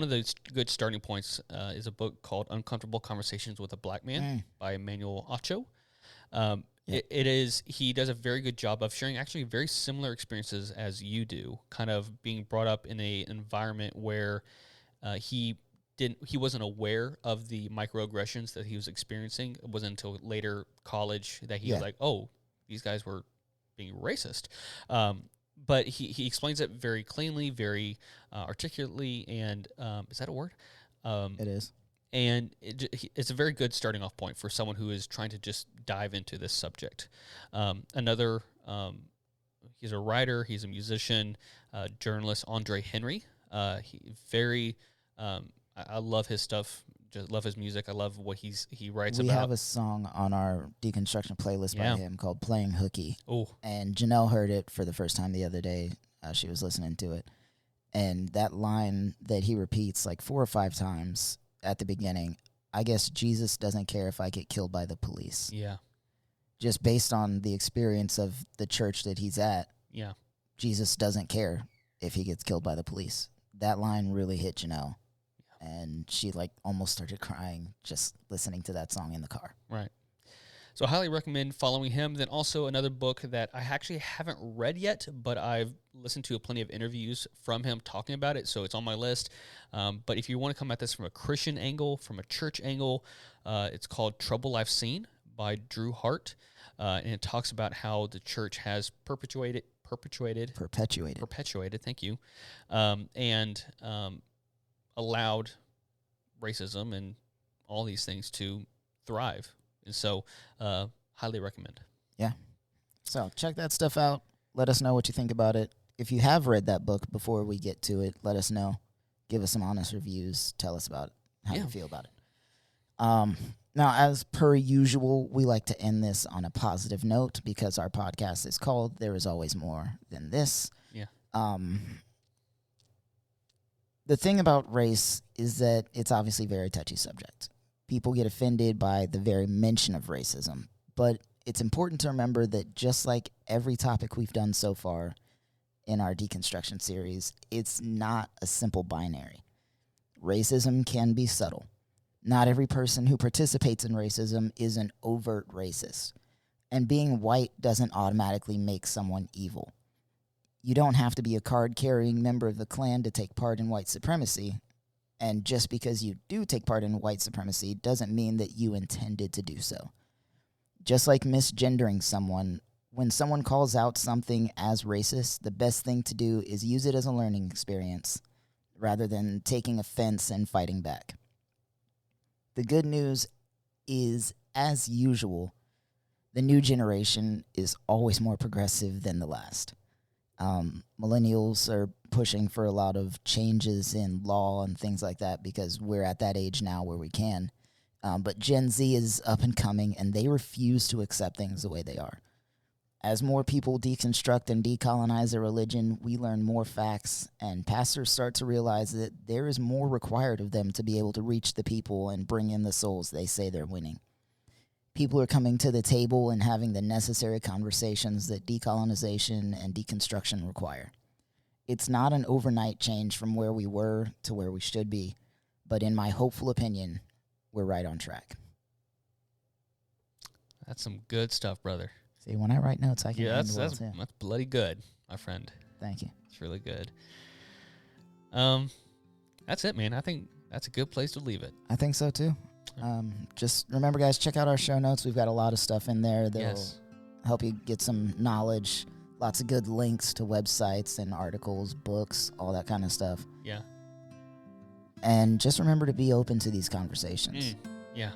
of those good starting points is a book called Uncomfortable Conversations with a Black Man by Emmanuel Acho. He does a very good job of sharing actually very similar experiences as you do, kind of being brought up in an environment where he wasn't aware of the microaggressions that he was experiencing. It wasn't until later college that he was like, oh, these guys were being racist. But he explains it very cleanly, very articulately, and is that a word? It is. And it's a very good starting off point for someone who is trying to just dive into this subject. He's a writer, he's a musician, journalist, Andre Henry. I love his stuff. Just love his music. I love what he writes about. We have a song on our Deconstruction playlist by him called Playing Hooky. Oh. And Janelle heard it for the first time the other day. She was listening to it. And that line that he repeats like 4 or 5 times at the beginning, I guess Jesus doesn't care if I get killed by the police. Yeah. Just based on the experience of the church that he's at. Yeah. Jesus doesn't care if he gets killed by the police. That line really hit Janelle. And she like almost started crying just listening to that song in the car. Right. So I highly recommend following him. Then also another book that I actually haven't read yet, but I've listened to plenty of interviews from him talking about it, so it's on my list. But if you want to come at this from a Christian angle, from a church angle, it's called Trouble I've Seen by Drew Hart. And it talks about how the church has perpetuated perpetuated. Thank you, and allowed racism and all these things to thrive. And so, highly recommend. Yeah. So check that stuff out. Let us know what you think about it. If you have read that book before we get to it, let us know. Give us some honest reviews. Tell us about it, how you feel about it. Now, as per usual, we like to end this on a positive note because our podcast is called There Is Always More Than This. Yeah. The thing about race is that it's obviously a very touchy subject. People get offended by the very mention of racism, but it's important to remember that just like every topic we've done so far in our deconstruction series, it's not a simple binary. Racism can be subtle. Not every person who participates in racism is an overt racist. And being white doesn't automatically make someone evil. You don't have to be a card-carrying member of the Klan to take part in white supremacy. And just because you do take part in white supremacy doesn't mean that you intended to do so. Just like misgendering someone, when someone calls out something as racist, the best thing to do is use it as a learning experience rather than taking offense and fighting back. The good news is, as usual, the new generation is always more progressive than the last. Millennials are pushing for a lot of changes in law and things like that because we're at that age now where we can. But Gen Z is up and coming, and they refuse to accept things the way they are. As more people deconstruct and decolonize their religion, we learn more facts, and pastors start to realize that there is more required of them to be able to reach the people and bring in the souls they say they're winning. People are coming to the table and having the necessary conversations that decolonization and deconstruction require. It's not an overnight change from where we were to where we should be, but in my hopeful opinion, we're right on track. That's some good stuff, brother. See, when I write notes, I can that's bloody good, my friend. Thank you. It's really good. That's it, man. I think that's a good place to leave it. I think so, too. Just remember, guys, check out our show notes. We've got a lot of stuff in there that'll help you get some knowledge. Lots of good links to websites and articles, books, all that kind of stuff. Yeah. And just remember to be open to these conversations. Yeah.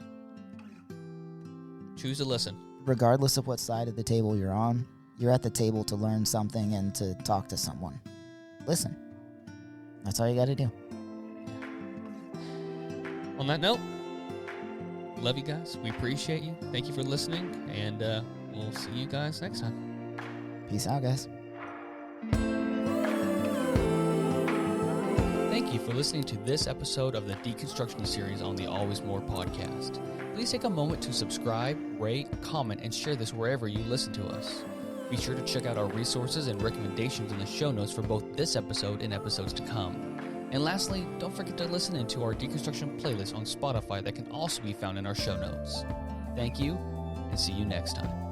Choose to listen. Regardless of what side of the table you're on, you're at the table to learn something and to talk to someone. Listen. That's all you got to do. On that note, love you guys. We appreciate you. Thank you for listening, and we'll see you guys next time. Peace out, guys. Thank you for listening to this episode of the Deconstruction series on the Always More podcast. Please take a moment to subscribe, rate, comment, and share this wherever you listen to us. Be sure to check out our resources and recommendations in the show notes for both this episode and episodes to come. And lastly, don't forget to listen into our Deconstruction playlist on Spotify that can also be found in our show notes. Thank you, and see you next time.